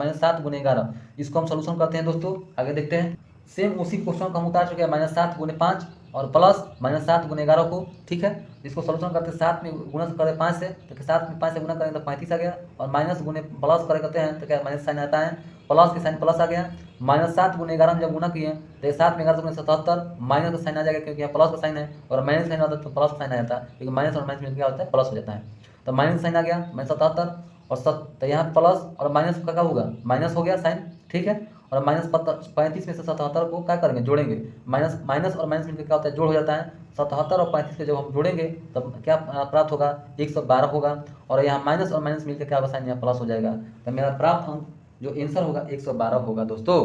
-7 × 11। इसको हम सोल्यूशन करते हैं दोस्तों, आगे देखते हैं। सेम उसी क्वेश्चन को हम उतार चुके हैं -7 × 5 और प्लस -7 × 11 को, ठीक है। इसको सोल्यूशन करते हैं, 7 में गुणा करें 5 से, तो 7 में 5 से गुणा करें तो 35 आ गया, और माइनस गुने प्लस करे करते हैं तो क्या माइनस साइन आता है, प्लस के साइन प्लस आ गया। -7 × 11 में जब गुना किए तो 7 में 11 से 77, माइनस का साइन आ जाएगा क्योंकि यहाँ प्लस का साइन है, और माइनस साइन आता है तो प्लस का साइन आ जाता है, क्योंकि माइनस और माइनस में क्या होता है, प्लस हो जाता है। तो माइनस साइन आ गया, -77 और तो यहाँ प्लस और माइनस का क्या होगा, माइनस हो गया साइन, ठीक है। और -35 में से 77 को क्या करेंगे, जोड़ेंगे। माइनस और माइनस मिलकर क्या होता है, जोड़ हो जाता है। 77 और 35 के जब हम जोड़ेंगे तब क्या प्राप्त होगा, 112 होगा, और यहाँ माइनस और माइनस मिलकर क्या होगा, साइन यहाँ प्लस हो जाएगा। तो मेरा प्राप्त अंक जो आंसर होगा 112 होगा दोस्तों।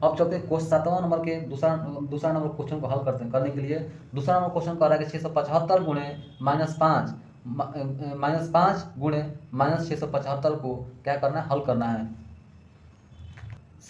अब चलते हैं क्वेश्चन 7वां नंबर के दूसरा नंबर क्वेश्चन को हल करने के लिए। दूसरा नंबर क्वेश्चन कह रहा है कि 675 गुणे -5 -5 गुणे -675 को क्या करना है, हल करना है।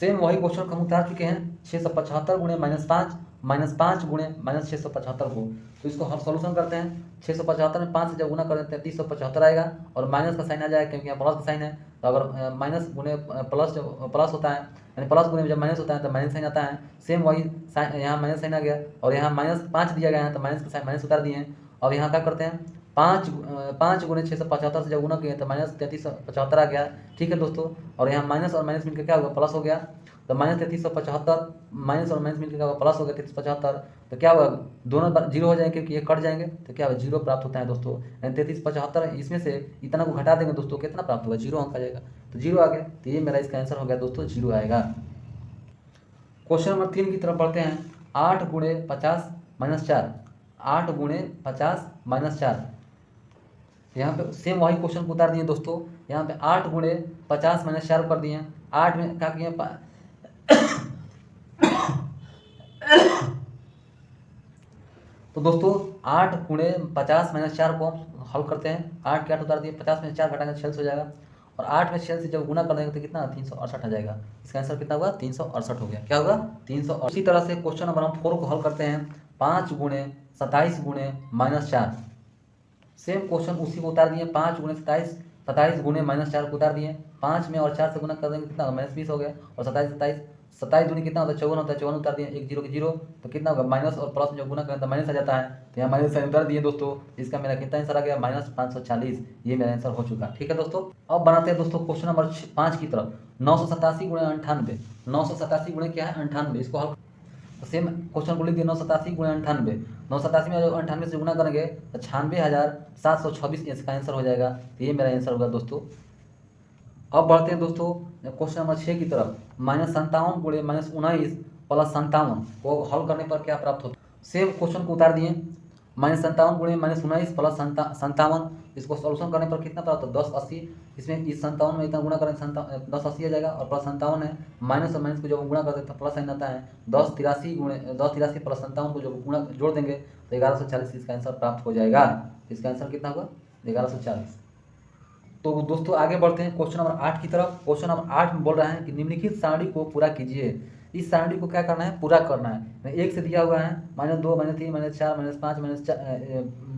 सेम वही क्वेश्चन हम उतार चुके हैं, 675 गुणे -5 गुणे -675 को। तो इसको हम सोल्यूशन करते हैं। 675 में 5 से जब गुना कर देते हैं 375 आएगा, और माइनस का साइन आ जाएगा क्योंकि यहाँ प्लस का साइन है। तो अगर माइनस गुणे प्लस प्लस होता है, यानी प्लस गुणे जब माइनस होता है तो माइनस साइन आता है। सेम वही यहाँ माइनस साइन आ गया, और यहाँ -5 दिया गया है तो माइनस का साइन माइनस उतार दिए हैं। और यहाँ क्या करते हैं, 5 गुणे 675 से जब गुना किए तो -3375 आ गया, ठीक है दोस्तों। और यहाँ माइनस और माइनस मिलकर क्या होगा, प्लस हो गया। तो -3375 माइनस और माइनस मिलकर क्या होगा, प्लस हो गया 3375। तो क्या होगा, दोनों जीरो हो जाएंगे क्योंकि ये कट जाएंगे, तो क्या होगा, जीरो प्राप्त होता है दोस्तों। यानी 3375 इसमें से इतना को घटा देंगे दोस्तों, कितना प्राप्त होगा, जीरो अंक आ जाएगा। तो जीरो आ गया, तो ये मेरा इसका आंसर हो गया दोस्तों, जीरो आएगा। क्वेश्चन नंबर 3 की तरफ बढ़ते हैं। 8 गुणे 50 -4, 8 गुणे 50 -4। यहाँ पे सेम वही क्वेश्चन को उतार दिए दोस्तों। यहाँ पे 8 गुणे 50 -4 कर दिए। 8 में क्या किए, तो दोस्तों 8 गुणे 50 -4 को हम हल करते हैं। 8 के 8 उतार दिए, 50 में 4 घटाएंगे 46 हो जाएगा, और 8 में 6 से जब गुना कर देंगे तो कितना, 368 आ जाएगा। इसका आंसर कितना होगा, 368 हो गया। क्या होगा, 300। इसी तरह से क्वेश्चन नंबर हम 4 को हल करते हैं। 5 गुणे 27 गुणे -4। सेम क्वेश्चन उसी को उतार दिए। 5 गुणे 27 गुणे -4 को उतार दिए। 5 में और 4 से गुना कर देंगे कितना होगा, -20 हो गया, और 27 दूनी कितना होता है, 54 होता है। 54 उतार दिए, एक जीरो के जीरो, तो कितना होगा, माइनस और प्लस में जब गुना करें तो माइनस आ जाता है। तो यहाँ माइनस साइन उतार दिए दोस्तों। इसका मेरा कितना आंसर आ गया, -540। ये मेरा आंसर हो चुका, ठीक है दोस्तों। अब बनाते हैं दोस्तों क्वेश्चन नंबर 5 की तरफ। 987 गुणे 98। 987 गुणे क्या है, 98। इसको हल तो सेम क्वेश्चन को लिख दिया, 987 गुणे 98। 987 में जब 98 से गुना करेंगे तो 96,726 इसका आंसर हो जाएगा। तो ये मेरा आंसर होगा दोस्तों। अब बढ़ते हैं दोस्तों क्वेश्चन नंबर 6 की तरफ। -57 गुणे -19 प्लस 57 को हल करने पर क्या प्राप्त होता है। सेम क्वेश्चन को उतार दिए। -57 गुणे -19 प्लस 57, इसको सॉल्यूशन करने पर कितना प्राप्त होता है, 1080। इसमें इस 57 में इतना गुणा करें 1080 आ जाएगा, और प्लस 57 है। माइनस और माइनस को जब गुणा करते हैं तो प्लस साइन आता है। 1083 प्लस 57 को जब गुणा जोड़ देंगे तो 1140 इसका आंसर प्राप्त हो जाएगा। इसका आंसर कितना होगा, 1140। तो दोस्तों आगे बढ़ते हैं क्वेश्चन नंबर 8 की तरफ। क्वेश्चन नंबर 8 में बोल रहा है कि निम्नलिखित सारणी को पूरा कीजिए। इस सारणी को क्या करना है, पूरा करना है। 1 से दिया हुआ है -2 -3 -4 -5 -1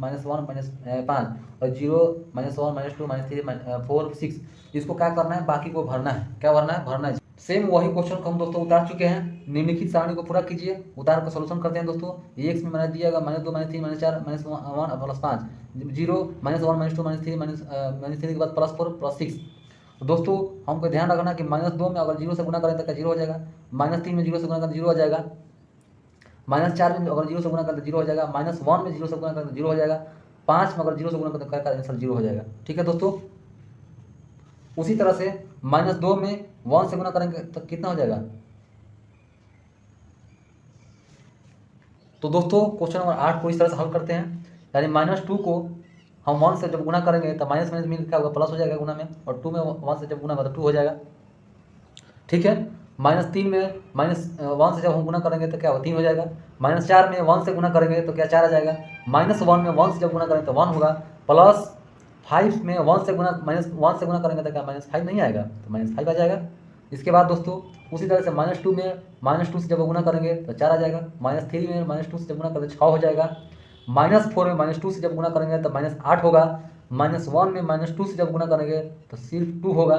-5, और 0 -1 -2 -3 4 6। इसको क्या करना है, बाकी को भरना है। क्या भरना है, भरना है। सेम वही क्वेश्चन को हम दोस्तों उतार चुके हैं। निम्नलिखित सारणी को पूरा कीजिए, उतार कर सोल्यूशन करते हैं दोस्तों। x में मैंने दिया गया -2 -3 -4 -1 प्लस 5, 0 -1 -2 -3 के बाद +4 +6। तो दोस्तों हमको ध्यान रखना कि -2 में अगर 0 से गुना करें तो क्या 0 हो जाएगा। -3 में 0 से गुना करें तो 0 हो जाएगा। -4 में अगर 0 से गुना करें तो 0 हो जाएगा। -1 में 0 से गुना करें तो 0 हो जाएगा। 5 में अगर 0 से गुना करें तो क्या आंसर 0 हो जाएगा, ठीक है दोस्तों। उसी तरह से -2 में 1 से गुना करेंगे तो कितना हो जाएगा। तो दोस्तों क्वेश्चन नंबर 8 को इस तरह से हल करते हैं। यानी -2 को हम 1 से जब गुना करेंगे तो माइनस माइनस मिल क्या होगा, प्लस हो जाएगा गुना में, और 2 में 1 से जब गुना होगा तो 2 हो जाएगा, ठीक है। -3 में -1 से जब हम गुना करेंगे तो क्या होगा, 3 हो जाएगा। -4 में 1 से गुना करेंगे तो क्या 4 आ जाएगा। -1 में 1 से जब गुना करेंगे तो 1 होगा। +5 में 1 से गुना करेंगे तो क्या -5 नहीं आएगा, तो -5 आ जाएगा। इसके बाद दोस्तों उसी तरह से -2 में -2 से जब गुना करेंगे तो 4 आ जाएगा। -3 में -2 से जब गुना करेंगे 6 हो जाएगा। -4 में -2 से जब गुना करेंगे तो -8 होगा। -1 में -2 से जब गुना करेंगे तो सिर्फ 2 होगा।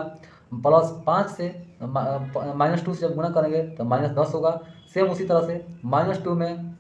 +5 से -2 से जब गुना करेंगे तो -10 होगा। सेम उसी तरह से -2 में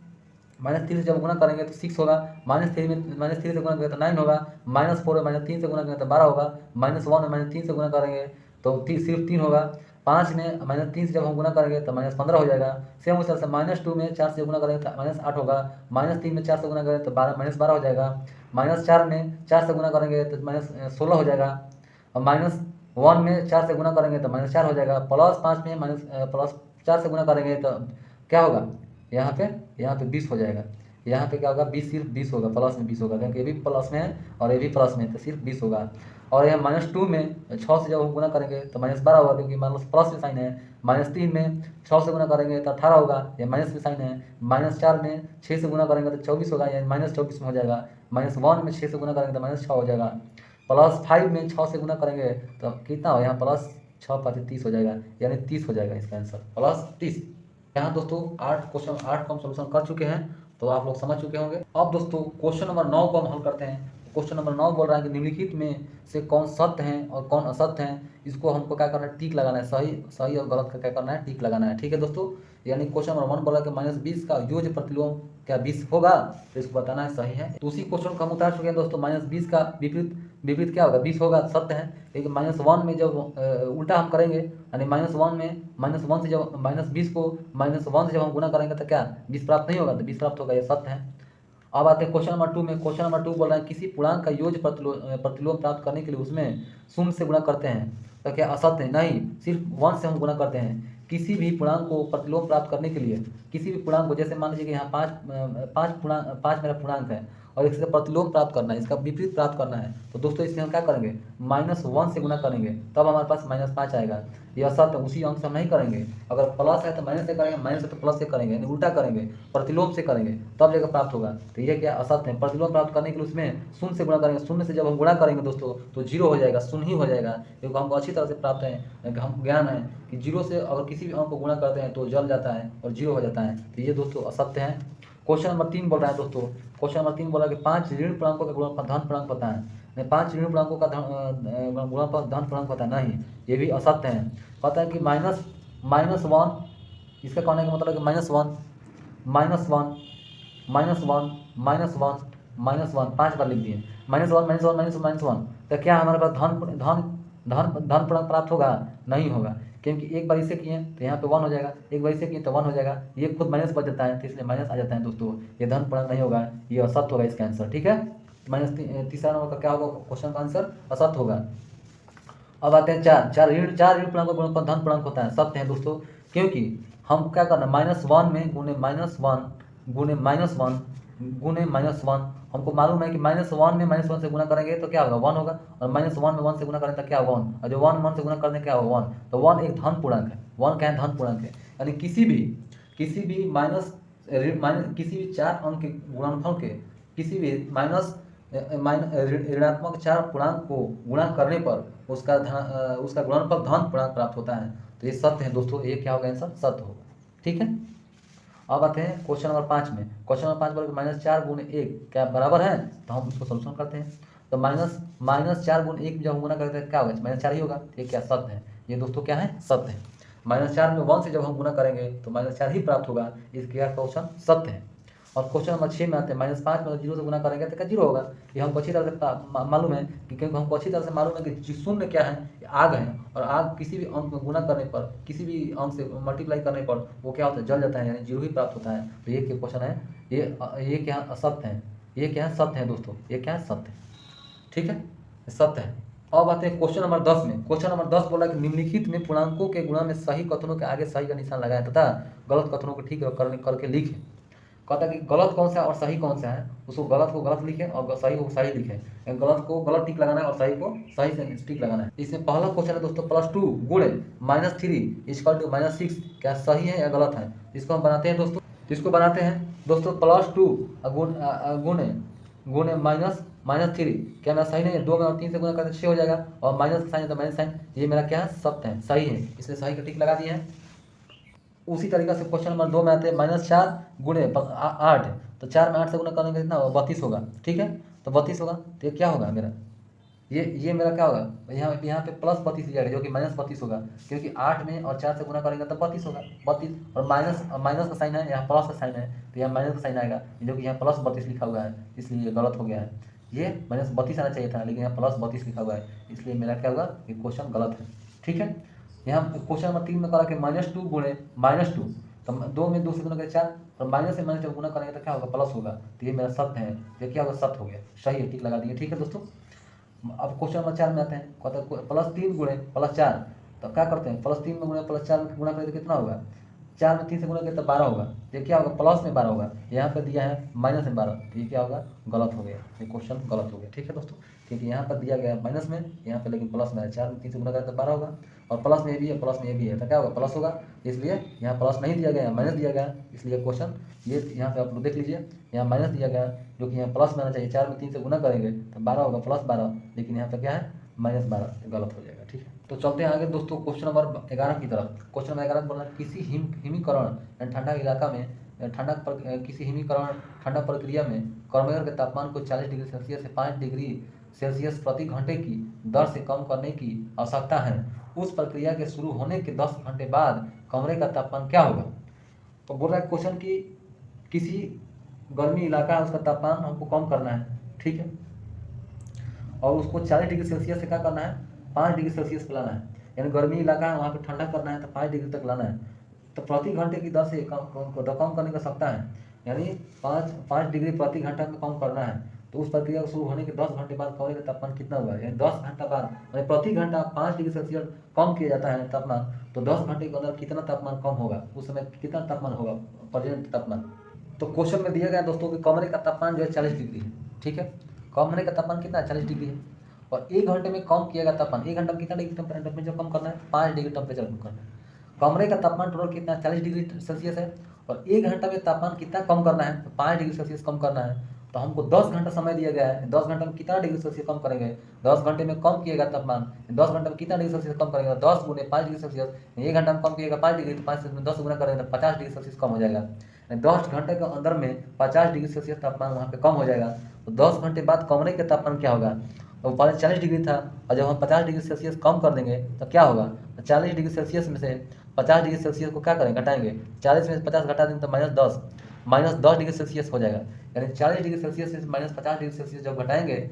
-3 से जब गुना करेंगे तो 6 होगा। -3 से गुना करेंगे तो 9 होगा। -4 में -3 से गुना करेंगे तो 12 होगा। -1 में -3 से गुना करेंगे तो सिर्फ 3 होगा। 5 में -3 से जब हम गुना करेंगे तो -15 हो जाएगा। सेम उसी तरह से -2 में 4 से गुना करेंगे तो -8 होगा। -3 में 4 से गुना करेंगे तो -12 हो जाएगा। -4 में 4 से गुना करेंगे तो -16 हो जाएगा। और -1 में 4 से गुना करेंगे तो -4 हो जाएगा। +5 में +4 से गुना करेंगे तो क्या होगा, यहाँ पे 20 हो जाएगा। यहाँ पे क्या होगा, 20 सिर्फ 20 होगा, प्लस में 20 होगा, क्योंकि ये भी प्लस में है और ये भी प्लस में है, तो सिर्फ 20 होगा। और यहाँ -2 में 6 से जब हम गुना करेंगे तो -12 होगा, क्योंकि प्लस में साइन है। -3 में 6 से गुना करेंगे तो 18 होगा, ये माइनस में साइन है। -4 में 6 से गुना करेंगे तो 24 होगा, यानी -24 में हो जाएगा। -1 में 6 से गुना करेंगे तो -6 हो जाएगा। +5 में 6 से गुना करेंगे तो कितना हो, यहाँ +6 × 30 हो जाएगा, यानी 30 हो जाएगा इसका आंसर, +30। यहाँ दोस्तों 8 का हम सोल्यूशन कर चुके हैं, तो आप लोग समझ चुके होंगे। अब दोस्तों क्वेश्चन नंबर 9 को हम हल करते हैं। क्वेश्चन नंबर 9 बोल रहा है कि निम्नलिखित में से कौन सत्य हैं और कौन असत्य हैं, इसको हमको क्या करना है, टिक लगाना है। सही और गलत का क्या करना है, टिक लगाना है। ठीक है दोस्तों, यानी क्वेश्चन नंबर 1 बोला कि -20 का योज्य प्रतिलोम क्या 20 होगा, तो इसको बताना है सही है। तो उसी क्वेश्चन को हम उतार चुके हैं दोस्तों। -20 का विपरीत क्या होगा, 20 होगा, सत्य है। लेकिन -1 में जब उल्टा हम करेंगे, यानी -1 में -1 से जब -20 को -1 से जब हम गुना करेंगे तो क्या 20 प्राप्त नहीं होगा, तो 20 प्राप्त होगा, ये सत्य है। अब आते हैं क्वेश्चन नंबर 2 में। क्वेश्चन नंबर 2 बोल रहा है किसी पूर्णांक का योज्य प्रतिलोम प्राप्त करने के लिए उसमें 0 से गुणा करते हैं, तो क्या असत्य है, नहीं, सिर्फ 1 से हम गुणा करते हैं। किसी भी पूर्णांक को प्रतिलोम प्राप्त करने के लिए, किसी भी पूर्णांक को, जैसे मान लीजिए कि यहाँ 5 मेरा पूर्णांक है और इसका प्रतिलोम प्राप्त करना है, इसका विपरीत प्राप्त करना है, तो दोस्तों इसमें हम क्या करेंगे, -1 से गुना करेंगे, तब हमारे पास -5 आएगा। यह असत्य है, उसी अंक से हम नहीं करेंगे। अगर प्लस है तो माइनस से करेंगे, माइनस है तो प्लस से करेंगे, यानी उल्टा करेंगे, प्रतिलोम से करेंगे, तब जगह प्राप्त होगा। तो ये क्या असत्य है। प्रतिलोम प्राप्त करने के लिए उसमें 0 से गुणा करेंगे। 0 से जब हम गुणा करेंगे दोस्तों तो 0 हो जाएगा, 0 ही हो जाएगा, क्योंकि हमको अच्छी तरह से प्राप्त है, हम ज्ञान है कि 0 से अगर किसी भी अंक को गुणा करते हैं तो जल जाता है और 0 हो जाता है। तो ये दोस्तों असत्य है। क्वेश्चन नंबर 3 बोल रहा है दोस्तों। क्वेश्चन नंबर 3 बोला कि 5 ऋण पूर्णांकों का गुणनफल धन पूर्णांक होता है। 5 ऋण पूर्णांकों का गुणनफल धन पूर्णांक होता है, नहीं, ये भी असत्य है। कहता है कि -1, इसका कहने का मतलब कि -1 5 बार लिख दिए, -1 तो क्या हमारे पास धन पूर्णांक प्राप्त होगा, नहीं होगा, क्योंकि एक बार इसे किए तो यहाँ पे 1 हो जाएगा, एक बार इसे किए तो 1 हो जाएगा, ये खुद माइनस बच जाता है, तो इसलिए माइनस आ जाता है दोस्तों। ये धन पूर्णांक नहीं होगा, ये असत्य होगा इसका आंसर। ठीक है, तीसरा नंबर का क्या होगा, क्वेश्चन का आंसर असत्य होगा। अब आते हैं 4 ऋण पूर्णांकों का गुणनफल धन पूर्णांक होता है, सत्य है दोस्तों, क्योंकि हम क्या करना, -1 में गुणे -1 हमको मालूम है कि -1 में -1 से गुना करेंगे तो क्या होगा, 1 होगा, और -1 में 1 से गुना करेंगे तो क्या होगा, 1, और जो 1 से गुना करने क्या होगा, 1, तो 1 एक धन पूर्णांक है। 1 क्या है, धन पूर्णांक है, यानी किसी भी 4 अंक के गुणनफल के, किसी भी ऋणात्मक 4 पूर्णांक को गुणा करने पर उसका गुणनफल धन पूर्णांक प्राप्त होता है। तो ये सत्य है दोस्तों, ये क्या होगा आंसर, सत्य होगा। ठीक है, अब आते हैं क्वेश्चन नंबर 5 में। क्वेश्चन नंबर 5 बोले -4 × 1 क्या बराबर है, तो हम इसको सोल्यूशन करते हैं। तो -4 × 1 जब हम गुना करते हैं क्या होगा, -4 ही होगा, ये क्या सत्य है, ये दोस्तों क्या है, सत्य है। -4 में 1 से जब हम गुना करेंगे तो -4 ही प्राप्त होगा, इसके क्या क्वेश्चन सत्य है। और क्वेश्चन नंबर 6 में आते हैं, -5 में 0 से गुना करेंगे तो क्या 0 होगा, ये हमको अच्छी तरह से मालूम है, क्योंकि हमको अच्छी तरह से मालूम है कि शून्य क्या है, आग है, और आग किसी भी अंक में गुना करने पर, किसी भी अंक से मल्टीप्लाई करने पर वो क्या होता है, जल जाता है, यानी 0 ही प्राप्त होता है। तो ये क्या क्वेश्चन है, ये क्या असत्य है, ये क्या है, सत्य है दोस्तों, ये क्या है, सत्य है। ठीक है, सत्य है। अब आते हैं क्वेश्चन नंबर 10 में। क्वेश्चन नंबर 10 बोला कि निम्नलिखित में पूर्णांकों के गुणा में सही कथनों के आगे सही का निशान लगाएं तथा गलत कथनों को ठीक करके लिखें। कहता है कि गलत कौन सा है और सही कौन सा है, उसको गलत को गलत लिखें और सही को सही लिखें। गलत को गलत टिक लगाना है और सही को सही से टिक लगाना है। इसमें पहला क्वेश्चन है दोस्तों, +2 गुणे -3 = -6 क्या सही है या गलत है। इसको हम बनाते हैं दोस्तों, +2 गुणे -3 क्या मेरा सही नहीं है? 2 में और 3 से गुना करते 6 हो जाएगा, और माइनस का साइन है तो माइनस साइन, ये मेरा क्या है? सत्य है, सही है, इसलिए सही का टिक लगा दिए हैं। उसी तरीके से क्वेश्चन नंबर 2 में आते हैं -4 गुणे 8, तो 4 में 8 से गुना करेंगे कितना होगा? 32 होगा, ठीक है। तो 32 होगा तो ये क्या होगा मेरा? ये मेरा क्या होगा? यहाँ पे प्लस 32 लिया जाएगा, जो कि -32 होगा, क्योंकि 8 में और 4 से गुना करेंगे तो 32 होगा। 32 और माइनस का साइन है, यहाँ प्लस का साइन है, तो यहाँ माइनस का साइन आएगा, जो कि यहाँ प्लस 32 लिखा हुआ है, इसलिए ये गलत हो गया है। ये -32 आना चाहिए था, लेकिन यहाँ प्लस 32 लिखा हुआ है, इसलिए मेरा क्या होगा? ये क्वेश्चन गलत है, ठीक है। यहाँ क्वेश्चन नंबर 3 में करा कि -2 गुणे -2, तो 2 में 2 से गुना करें 4, और माइनस से माइनस जब गुना करेंगे तो क्या होगा? प्लस होगा, तो ये मेरा सत्य है, ये क्या होगा? सत्य हो गया, सही है, टिक लगा दिए, ठीक है दोस्तों। अब क्वेश्चन नंबर 4 में आते हैं, कहते हैं +3 गुणे +4, तो क्या करते हैं? +3 में गुणे +4 में गुना करें तो कितना होगा? 4 में 3 से गुना करें तो 12 होगा, ये क्या होगा? प्लस में 12 होगा, यहाँ पे दिया है माइनस में 12, तो ये क्या होगा? गलत हो गया, ये क्वेश्चन गलत हो गया, ठीक है दोस्तों, क्योंकि यहाँ पर दिया गया है माइनस में, यहाँ पे लेकिन प्लस में है। 4 में 3 से गुना करें तो 12 होगा, और प्लस में ये भी है, प्लस में ये भी है, तो क्या होगा? प्लस होगा, इसलिए यहाँ प्लस नहीं दिया गया है, माइनस दिया गया है, इसलिए क्वेश्चन ये यहाँ पे आप लोग देख लीजिए, यहाँ माइनस दिया गया है, जो कि यहाँ प्लस में आना चाहिए। 4 में 3 से गुना करेंगे तो 12 होगा, +12, लेकिन यहाँ पे क्या है? -12, गलत हो जाएगा, ठीक है। तो चलते हैं आगे दोस्तों क्वेश्चन नंबर 11 की तरफ। क्वेश्चन नंबर 11 बोल रहा है किसी हिमीकरण यानी ठंडा इलाका में किसी हिमीकरण ठंडा प्रक्रिया में कर्मगर के तापमान को 40 डिग्री सेल्सियस से 5 डिग्री सेल्सियस प्रति घंटे की दर से कम करने की आवश्यकता है। उस प्रक्रिया के शुरू होने के 10 घंटे बाद कमरे का तापमान क्या होगा? तो बोल रहा है क्वेश्चन की किसी गर्मी इलाका है, उसका तापमान हमको कम करना है, ठीक है, और उसको 40 डिग्री सेल्सियस से क्या करना है? 5 डिग्री सेल्सियस पे लाना है, यानी गर्मी इलाका है, वहाँ पे ठंडा करना है तो 5 डिग्री तक लाना है। तो प्रति घंटे की दर से कम करने का सकता है, यानी 5 डिग्री प्रति घंटा में कम करना है। तो उस प्रक्रिया को शुरू होने के 10 घंटे बाद कमरे का तापमान कितना हुआ? यानी 10 घंटा बाद, यानी प्रति घंटा 5 डिग्री सेल्सियस कम किया जाता है तापमान, तो 10 घंटे के अंदर कितना तापमान कम होगा? उस समय कितना तापमान होगा? प्रेजेंट तापमान। तो क्वेश्चन में दिया गया दोस्तों कि कमरे का तापमान जो है 40 डिग्री है, ठीक है। कमरे का तापमान कितना है? 40 डिग्री है, और 1 घंटे में कम किया गया तापमान, 1 घंटे में कितना डिग्री टेम्परेचर कम करना है? 5 डिग्री टेम्परेचर कम करना है। कमरे का तापमान टोटल कितना? 40 डिग्री सेल्सियस है, और 1 घंटा में तापमान कितना कम करना है? तो 5 डिग्री सेल्सियस कम करना है। तो हमको 10 घंटा समय दिया गया है, 10 घंटे में कितना डिग्री सेल्सियस कम करेंगे? 10 घंटे में कम किएगा तापमान, 10 घंटे में कितना डिग्री सेल्सियस कम करेंगे? 10 गुणे 5 डिग्री सेल्सियस, 1 घंटा में कम किएगा 5 डिग्री, तो 5 से 10 गुना करेंगे तो 50 डिग्री सेल्सियस कम हो जाएगा। 10 घंटे के अंदर में 50 डिग्री सेल्सियस तापमान वहाँ पे कम हो जाएगा। तो 10 घंटे बाद कमरे के तापमान क्या होगा? तो पहले 40 डिग्री था, और जब हम 50 डिग्री सेल्सियस कम कर देंगे तो क्या होगा? तो 40 डिग्री सेल्सियस में से 50 डिग्री सेल्सियस को क्या करेंगे? घटाएंगे, 40 में से 50 घटा देंगे तो -10 डिग्री सेल्सियस हो जाएगा। यानी 40 डिग्री सेल्सियस से -50 डिग्री सेल्सियस जब घटाएंगे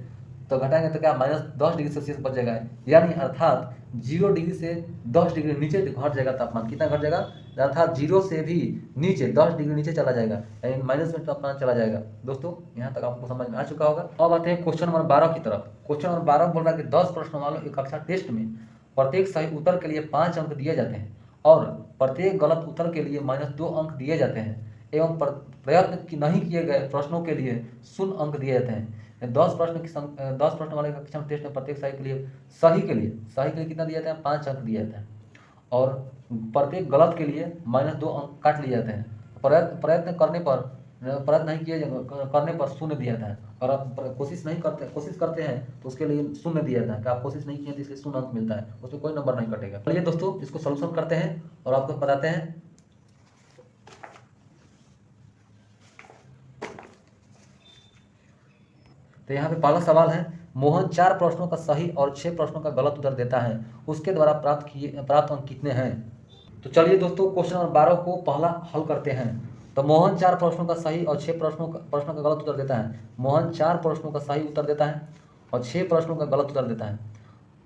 तो क्या -10 डिग्री सेल्सियस बच जाएगा, यानी अर्थात 0 डिग्री से 10 डिग्री नीचे घट जाएगा तापमान। कितना घट जाएगा? अर्थात 0 से भी नीचे 10 डिग्री नीचे चला जाएगा, यानी माइनस में तापमान चला जाएगा। दोस्तों यहाँ तक आपको समझ में आ चुका होगा। अब आते हैं क्वेश्चन नंबर 12 की तरफ। क्वेश्चन नंबर 12 बोल रहा है कि 10 प्रश्न वालों एक कक्षा टेस्ट में प्रत्येक सही उत्तर के लिए 5 अंक दिए जाते हैं, और प्रत्येक गलत उत्तर के लिए -2 अंक दिए जाते हैं, एवं प्रयत्न नहीं किए गए प्रश्नों के लिए 0 अंक दिए जाते हैं। 10 प्रश्न वाले कक्षा टेस्ट में प्रत्येक सही के लिए कितना दिया जाता है? 5 अंक दिए जाते हैं, और प्रत्येक गलत के लिए -2 अंक काट लिए जाते हैं। प्रयत्न नहीं किए करने पर 0 दिया जाता है, और आप कोशिश करते हैं तो उसके लिए 0 दिया जाता है कि आप कोशिश नहीं किए तो इसलिए 0 अंक मिलता है, उसमें कोई नंबर नहीं कटेगा। चलिए दोस्तों इसको सोल्यूशन करते हैं और आपको बताते हैं। तो यहाँ पे पहला सवाल है, मोहन 4 प्रश्नों का सही और 6 प्रश्नों का गलत उत्तर देता है, उसके द्वारा प्राप्त अंक कितने हैं? तो चलिए दोस्तों क्वेश्चन नंबर 12 को पहला हल करते हैं। तो मोहन 4 प्रश्नों का सही और 6 प्रश्नों का गलत उत्तर देता है। मोहन 4 प्रश्नों का सही उत्तर देता है और 6 प्रश्नों का गलत उत्तर देता है।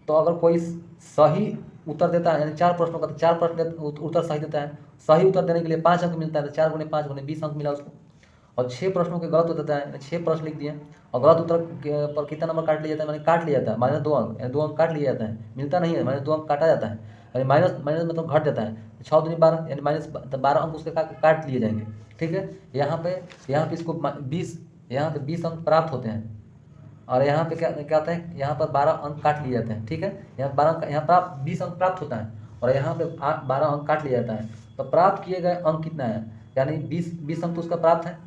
तो अगर कोई सही उत्तर देता है, यानी 4 प्रश्नों का, तो 4 प्रश्न उत्तर सही देता है, सही उत्तर देने के लिए 5 अंक मिलता है, तो 4 गुणे 5 गुणे 20 अंक मिला उसको। और 6 प्रश्नों के गलत उत्तर देता है, 6 प्रश्न लिख दिए, और गलत उत्तर पर कितना नंबर काट लिया जाता है? मैंने काट लिया जाता है -2 अंक, यानी 2 अंक काट लिया जाता है, मिलता नहीं है, -2 अंक काटा जाता है, यानी माइनस मतलब घट जाता है। 6 दूनी 12, यानी -12 अंक उसके काट लिए जाएंगे, ठीक है। यहाँ पे इसको 20 अंक प्राप्त होते हैं, और यहाँ पे क्या होता है? यहाँ पर 12 अंक काट लिए जाते हैं, ठीक है। यहाँ 20 अंक प्राप्त होता है, और यहाँ पे 12 अंक काट लिया जाता है। तो प्राप्त किए गए अंक कितना है? यानी 20 अंक तो उसका प्राप्त है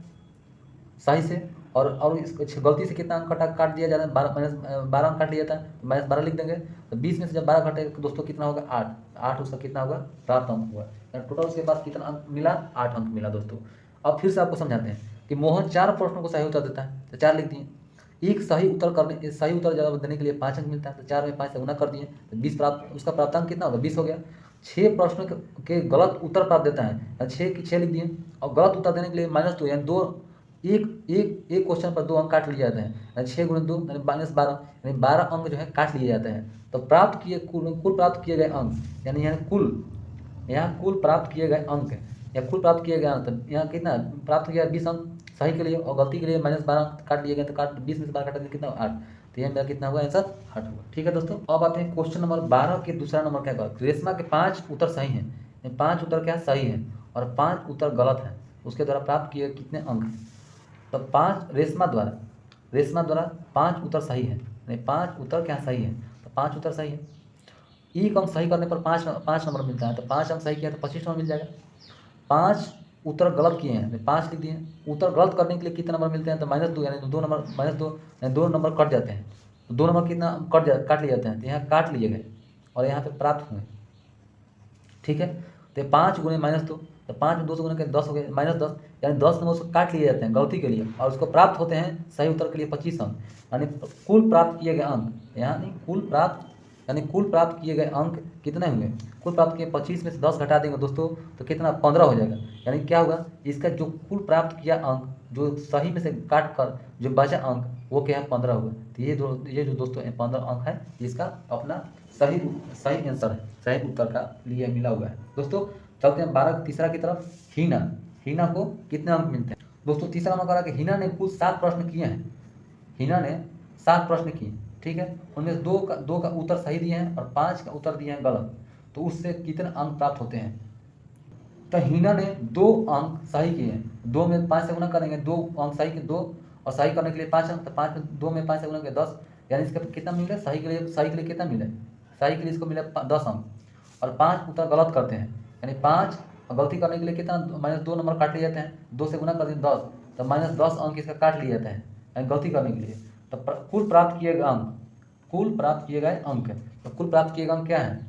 सही से, और इस गलती से कितना अंक काट दिया जाता है, 12 अंक काट लिया जाता है, तो -12 लिख देंगे। तो 20 में से जब 12 घटेगा तो दोस्तों कितना होगा, 8 उसका कितना होगा, प्राप्त अंक होगा। टोटल उसके पास कितना अंक मिला, 8 अंक मिला दोस्तों। अब फिर से आपको समझाते हैं कि मोहन 4 प्रश्नों को सही उत्तर देता है, तो 4 लिख दिए। एक सही उत्तर जवाब देने के लिए 5 अंक मिलता है, तो 4 में 5 से गुना कर दिए, तो 20 प्राप्त, उसका प्राप्तांक कितना होगा, 20 हो गया। 6 प्रश्नों के गलत उत्तर प्राप्त देता है, 6 लिख दिए। और गलत उत्तर देने के लिए -2 यानी 2, एक क्वेश्चन पर 2 अंक काट लिए जाते हैं, यानी 6 × 2 यानी -12, यानी 12 अंक जो है काट लिए जाते हैं। तो प्राप्त किए कुल प्राप्त किए गए अंक, यानी यहाँ कुल प्राप्त किए गए अंक या कुल प्राप्त किए गए अंक, तो यहाँ कितना प्राप्त किया, 20 अंक सही के लिए, और गलती के लिए -12 अंक काट लिए गए, तो 20 में से 12 काटा तो कितना 8, तो यह मेरा कितना हुआ, आंसर 8 हुआ। ठीक है दोस्तों, अब आते हैं क्वेश्चन नंबर 12 के दूसरा नंबर क्या होगा। रेशमा के 5 उत्तर सही हैं, 5 उत्तर क्या सही हैं और 5 उत्तर गलत हैं, उसके द्वारा प्राप्त किए कितने अंक हैं। तो 5 रेशमा द्वारा 5 उत्तर सही है, यानी 5 उत्तर क्या सही है, तो 5 उत्तर सही है। एक अंक सही करने पर 5 नंबर मिलता है, तो 5 अंक सही किया तो 25 नंबर मिल जाएगा। 5 उत्तर गलत किए हैं, 5 लिख दिए। उत्तर गलत करने के लिए कितने नंबर मिलते हैं, तो -2 यानी 2 नंबर, -2 यानी 2 नंबर कट जाते हैं, तो 2 नंबर कितना काट लिए जाते हैं, तो यहाँ काट लिए गए और यहाँ पे प्राप्त हुए। ठीक है, तो 5 × -2, तो 5 में 2 से गुना के 10 हो गए, -10 यानी 10 नंबर उसको काट लिए जाते हैं गलती के लिए, और उसको प्राप्त होते हैं सही उत्तर के लिए 25 अंक, यानी कुल प्राप्त किए गए अंक, यानी कुल प्राप्त किए गए अंक कितने हुए, कुल प्राप्त किए 25 में से 10 घटा देंगे दोस्तों, तो कितना 15 हो जाएगा। यानी क्या होगा, इसका जो कुल प्राप्त किया अंक, जो सही में से काट कर जो बचा अंक, वो क्या है, 15 हुआ। तो ये जो दोस्तों 15 अंक है, इसका अपना सही आंसर है, सही उत्तर का लिए मिला हुआ है। दोस्तों चलते हैं 12 तीसरा की तरफ। हिना को कितने अंक मिलते हैं दोस्तों। तीसरा नंबर कहा कि हिना ने कुल 7 प्रश्न किए हैं, हिना ने 7 प्रश्न किए, ठीक है, उनमें 2 का उत्तर सही दिए हैं और 5 का उत्तर दिए हैं गलत, तो उससे कितने अंक प्राप्त होते हैं। तो हिना ने 2 अंक सही किए हैं, 2 में 5 से गुना करेंगे, 2 अंक सही के 2 और सही करने के लिए 5 अंक, तो 5 में 2 में 5 से गुना के 10, यानी इसका कितना मिले, सही के लिए कितना मिले, सही के लिए इसको मिले 10 अंक, और 5 उत्तर गलत करते हैं, यानी 5 गलती करने के लिए कितना -2 नंबर काट लिए जाते हैं, 2 से गुना कर दिए 10, तो -10 अंक इसका काट लिए जाते हैं, यानी गलती करने के लिए। तो कुल प्राप्त किए गए अंक, तो कुल प्राप्त किए गए अंक क्या है,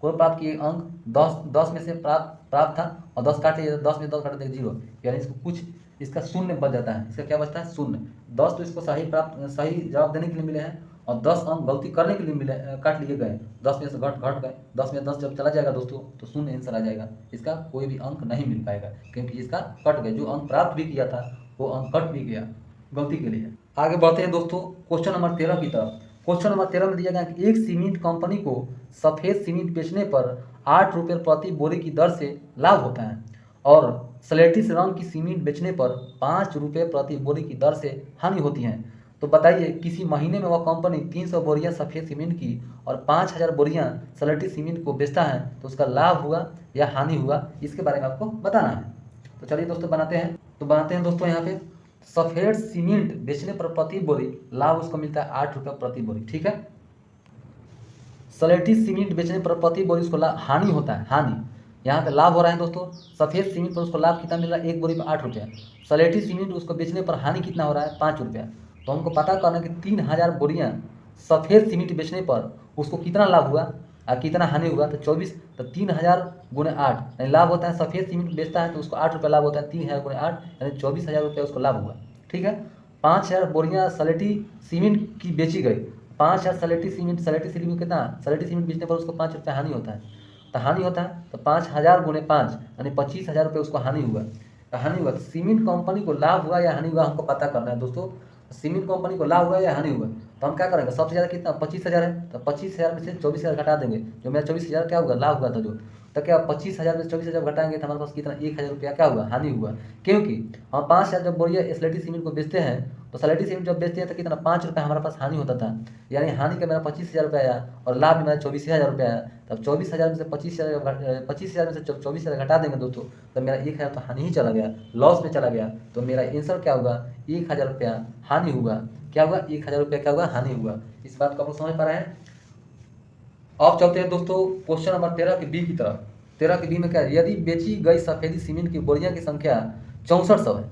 कुल प्राप्त किए अंक 10 में से प्राप्त था और 10 काट लिया, 10 में 10 काट देंगे 0, यानी इसको कुछ इसका शून्य बच जाता है, इसका क्या बचता है, शून्य। 10 तो इसको सही जवाब देने के लिए मिले हैं और 10 अंक गलती करने के लिए मिले, काट लिए गए, 10 में से घट गए, 10 में 10 जब चला जाएगा दोस्तों तो शून्य आंसर आ जाएगा, इसका कोई भी अंक नहीं मिल पाएगा, क्योंकि इसका कट गए, जो अंक प्राप्त भी किया था वो अंक कट भी गया गलती के लिए। आगे बढ़ते हैं दोस्तों क्वेश्चन नंबर 13 की तरफ। क्वेश्चन नंबर 13 में दिया गया कि एक सीमेंट कंपनी को सफ़ेद सीमेंट बेचने पर 8 रुपये प्रति बोरी की दर से लाभ होता है और स्लेटी रंग की सीमेंट बेचने पर 5 रुपये प्रति बोरी की दर से हानि होती है। तो बताइए किसी महीने में वह कंपनी 300 बोरियां सफ़ेद सीमेंट की और 5000 बोरियां स्लेटी सीमेंट को बेचता है, तो उसका लाभ हुआ या हानि हुआ, इसके बारे में आपको बताना है। तो चलिए दोस्तों बनाते हैं दोस्तों। यहाँ पे सफ़ेद सीमेंट बेचने पर प्रति बोरी लाभ उसको मिलता है 8 रुपये प्रति बोरी, ठीक है। स्लेटी सीमेंट बेचने पर प्रति बोरी उसको हानि होता है, हानि। यहाँ पे लाभ हो रहा है दोस्तों, सफ़ेद सीमेंट पर उसको लाभ कितना मिल रहा है, 1 बोरी पर 8 रुपया। स्लेटी सीमेंट उसको बेचने पर हानि कितना हो रहा है, 5 रुपया। तो हमको पता करना है कि 3000 बोरियाँ सफ़ेद सीमेंट बेचने पर उसको कितना लाभ हुआ और कितना हानि हुआ। तो 24, तो 3000 × 8 यानी लाभ होता है, सफ़ेद सीमेंट बेचता है तो उसको 8 रुपया लाभ होता है, 3000 × 8 यानी 24000 रुपया उसको लाभ हुआ, ठीक है। 5000 बोरियाँ स्लेटी सीमेंट की बेची गई, 5000 स्लेटी सीमेंट कितना, स्लेटी सीमेंट बेचने पर उसको 5 रुपया हानि होता है, तो हानि होता है तो 5000 × 5 यानी 25000 रुपये उसको हानि हुआ। तो हानि हुआ, तो सीमेंट कंपनी को लाभ हुआ या हानि हुआ हमको पता करना है दोस्तों। सीमेंट कंपनी को लाभ हुआ या हानि हुआ, तो हम क्या करेंगे, सबसे ज़्यादा कितना 25000 है, तो 25000 में से 24000 घटा देंगे, जो मेरा 24000 क्या होगा, लाभ हुआ था जो, तो क्या 25000 में से 24000 घटाएंगे तो हमारे पास कितना 1000 रुपया क्या हुआ, हानि हुआ। क्योंकि हम 5000 जब बोरिया स्लेटी सीमेंट को बेचते हैं, तो स्लेटी सीमेंट जब बेचते हैं तो कितना 5 रुपया हमारे पास हानि होता था, यानी हानि का मेरा 25000 रुपया आया और लाभ में मेरा 24000 रुपया आया। तब 24000 में से 25000 में से 24000 घटा देंगे दोस्तों, तो मेरा 1000 तो हानि ही चला गया, लॉस में चला गया। तो मेरा आंसर क्या होगा, 1000 रुपया हानि हुआ। क्या हुआ, 1000 रुपया क्या हुआ, हानि हुआ। इस बात को आप लोग समझ पा रहे हैं। अब चलते हैं दोस्तों क्वेश्चन नंबर 13 के बी की तरफ। 13 के बी में क्या है, यदि बेची गई सफ़ेदी सीमेंट की बोरियां की संख्या 6400 है,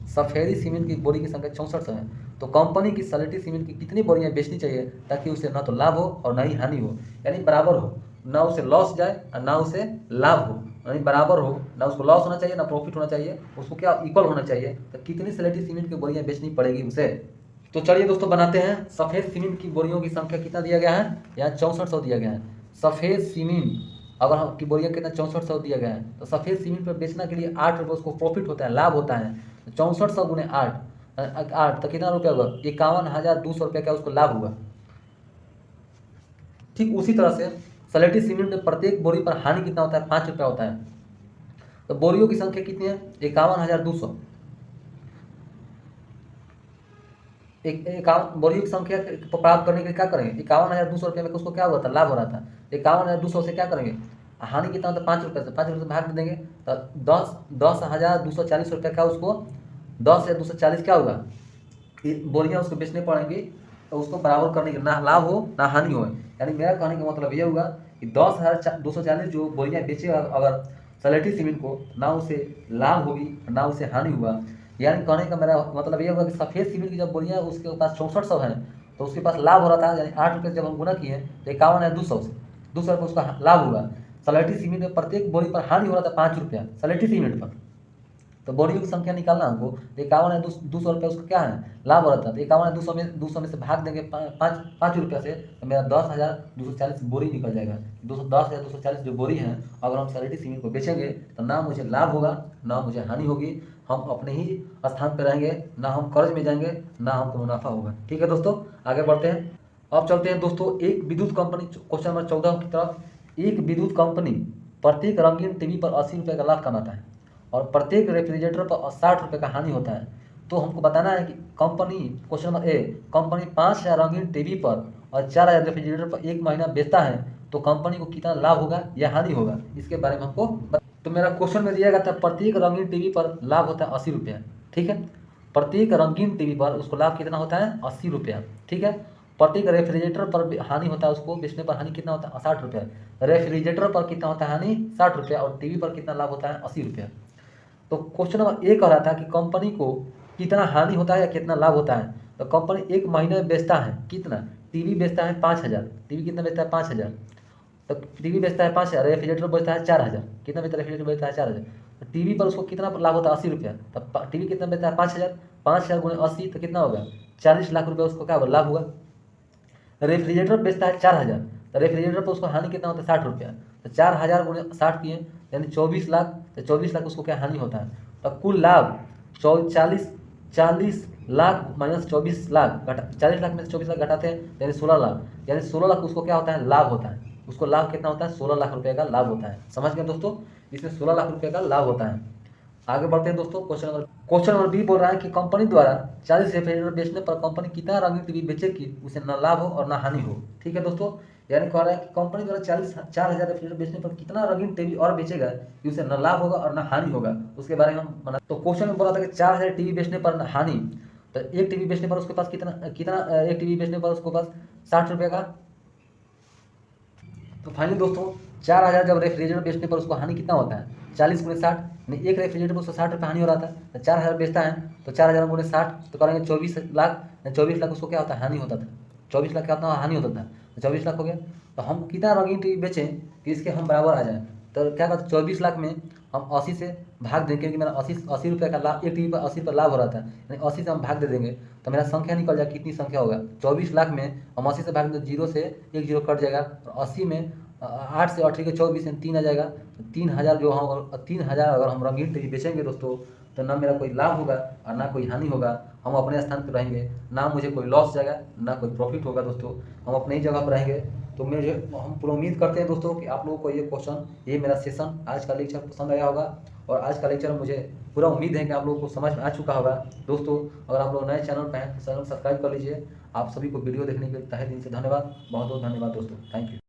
सफेदी सीमेंट की बोरी की संख्या 6400 है, तो कंपनी की सलेटी सीमेंट की कितनी बोरियां बेचनी चाहिए ताकि उसे ना तो लाभ हो और ना ही हानि हो, यानी बराबर हो, ना उसे लॉस जाए और ना उसे लाभ हो, यानी बराबर हो, ना उसको लॉस होना चाहिए ना प्रॉफिट होना चाहिए, उसको क्या इक्वल होना चाहिए। तो कितनी सलेटी सीमेंट की बोरियां बेचनी पड़ेगी उसे। तो चलिए दोस्तों बनाते हैं। सफ़ेद सीमेंट की बोरियों की संख्या कितना दिया गया है, यहाँ 6400 दिया गया है। सफ़ेद सीमेंट अगर हम की बोरियां कितना 6400 दिया गया है, तो सफ़ेद सीमेंट पर बेचने के लिए 8 रुपये उसको प्रॉफिट होता है, लाभ होता है। तो 6400 गुने 8 तो कितना रुपया हुआ, 51,200 रुपये का उसको लाभ हुआ। ठीक उसी तरह से सलेटी सीमेंट में प्रत्येक बोरी पर हानि कितना होता है, 5 रुपया होता है। तो बोरियों की संख्या कितनी है, 51,200। बोरियों की संख्या प्राप्त करने के लिए क्या करेंगे, 51,200 रुपये में उसको क्या हुआ था, लाभ हो रहा था। 51,200 से क्या करेंगे, हानि कितना होता है, 5 रुपये से, 5 रुपये से भाग देंगे तो 10,240 रुपये का उसको 10,240 क्या होगा, बोरियां उसको बेचने पड़ेंगी। तो उसको बराबर करने के ना लाभ हो ना हानि हो, यानी मेरा कहने का मतलब ये हुआ कि 10,240 जो बोरियां बेचेगा अगर सलेटी सीमेंट को, ना उसे लाभ होगी ना उसे हानि हुआ। यानी कहने का मेरा मतलब ये होगा कि सफ़ेद सीमेंट की जब बोरियां उसके पास 6400 है, तो उसके पास लाभ हो रहा था, यानी 8 रुपये जब हम गुना किए तो 51,200 से 200 रुपये उसका लाभ हुआ। सलेटी सीमेंट में प्रत्येक बोरी पर हानि हो रहा था 5 रुपया सलेटी सीमेंट पर। तो बोरियों की संख्या निकालना हमको, तो 51,200 रुपये उसका क्या है, लाभ हो रहा था। तो 51,200 में से भाग देंगे 5 रुपया से, तो मेरा 10,240 बोरी निकल जाएगा। 10,240 जो बोरी है अगर हम सलेटी सीमेंट को बेचेंगे तो ना मुझे लाभ होगा ना मुझे हानि होगी, हम अपने ही स्थान पर रहेंगे, ना हम कर्ज में जाएंगे ना हमको मुनाफा होगा। ठीक है दोस्तों, आगे बढ़ते हैं। अब चलते हैं दोस्तों एक विद्युत कंपनी, क्वेश्चन नंबर 14 की तरफ। एक विद्युत कंपनी प्रत्येक रंगीन टीवी पर 80 रुपये का लाभ कमाता है और प्रत्येक रेफ्रिजरेटर पर 60 रुपये का हानि होता है। तो हमको बताना है कि company, question number A, company 5,000 रंगीन टीवी पर और 4,000 रेफ्रिजरेटर पर एक महीना बेचता है, तो कंपनी को कितना लाभ होगा या हानि होगा, इसके बारे में हमको तो मेरा क्वेश्चन में दिया गया था प्रत्येक रंगीन टीवी पर लाभ होता है 80 रुपया। ठीक है, प्रत्येक रंगीन टीवी पर उसको लाभ कितना होता है, 80 रुपया। ठीक है, प्रत्येक रेफ्रिजरेटर पर हानि होता है, उसको बेचने पर हानि कितना होता है, 60 रुपया। रेफ्रिजरेटर पर कितना होता है हानि, 60 रुपया, और टीवी पर कितना लाभ होता है, 80 रुपया। तो क्वेश्चन नंबर ए कह रहा था कि कंपनी को कितना हानि होता है या कितना लाभ होता है। तो कंपनी एक महीने में बेचता है कितना, टीवी बेचता है 5,000, टीवी कितना बेचता है 5,000, तो टीवी बेचता है 5,000, रेफ्रिजरेटर बेचता है 4,000, कितना बेचता है, रेफ्रिजरेटर बेचता है 4,000। तो टीवी पर उसको कितना लाभ होता है, 80 रुपया। तब टीवी कितना बेचता है 5,000, 5,000 गुणे 80 तो कितना होगा, 40 लाख रुपये उसको क्या लाभ हुआ। रेफ्रिजरेटर बेचता है 4,000, तो रेफ्रिजरेटर पर उसको हानि कितना होता है, 60 रुपया। तो 4,000 गुणे 60 किए यानी 24 लाख, तो 24 लाख उसको क्या हानि होता है। तो कुल लाभ 40 लाख माइनस 24 लाख, 40 लाख में से 24 लाख घटाते हैं यानी 16 लाख, यानी 16 लाख उसको क्या होता है, लाभ होता है। उसको लाभ कितना होता है, 16 लाख रुपये का लाभ होता है। समझ गए दोस्तों, इसमें 16 लाख रुपये का लाभ होता है। आगे बढ़ते हैं दोस्तों, क्वेश्चन नंबर बी बोल रहा है कि कंपनी द्वारा 40 रेफ्रिजरेटर बेचने पर कंपनी कितना रंगीन टीवी बेचेगी उसे न लाभ हो और न हानि हो। ठीक है दोस्तों, यानी कह रहा है कि कंपनी द्वारा 4,000 रेफ्रिजरेटर बेचने पर कितना रंगीन टीवी और बेचेगा कि उसे न लाभ होगा और न हानि होगा, उसके बारे में हम बना। तो क्वेश्चन में बोला था कि 4,000 टीवी बेचने पर हानि, तो एक टीवी बेचने पर उसके पास कितना एक टीवी बेचने पर उसके पास 60 रुपये का। तो फाइनली दोस्तों 4,000 जब रेफ्रिजरेटर बेचने पर उसको हानि कितना होता है, 40 गुणे 60, यानी एक रेफ्रिजरेटर पर उसको 60 रुपये हानि हो रहा था। तो 4,000 बेचता है तो 4,000 गुणे 60 तो करेंगे 24 लाख, 24 लाख उसको क्या होता है, हानि होता था। 24 लाख कितना हानि होता था, तो 24 लाख हो गया। तो हम कितना रंगीन टीवी बेचें कि इसके हम बराबर आ जाएँ, तो क्या कहते हैं 24 लाख में हम 80 से भाग देंगे, क्योंकि मेरा 80 रुपये का लाभ, एक टीवी पर 80 पर लाभ हो रहा था, यानी 80 से हम भाग दे देंगे तो मेरा संख्या निकल जाए, कितनी संख्या होगा, 24 लाख में हम 80 से भाग दें, 0 से 1 0 कट जाएगा, और 80 में 8 से 8 के 24 में 3 आ जाएगा। तो 3,000 जो हम 3,000 अगर हम रंगीन टीवी बेचेंगे दोस्तों, तो ना मेरा कोई लाभ होगा और ना कोई हानि होगा, हम अपने स्थान पर रहेंगे, ना मुझे कोई लॉस जाएगा ना कोई प्रॉफिट होगा दोस्तों, हम अपने ही जगह पर रहेंगे। तो हम पूरा उम्मीद करते हैं दोस्तों कि आप लोगों को ये क्वेश्चन, ये मेरा सेशन, आज का लेक्चर पसंद आया होगा, और आज का लेक्चर मुझे पूरा उम्मीद है कि आप लोगों को समझ में आ चुका होगा। दोस्तों अगर आप लोग नए चैनल पर हैं तो चैनल सब्सक्राइब कर लीजिए। आप सभी को वीडियो देखने के लिए तहे दिल से धन्यवाद, बहुत बहुत धन्यवाद दोस्तों, थैंक यू।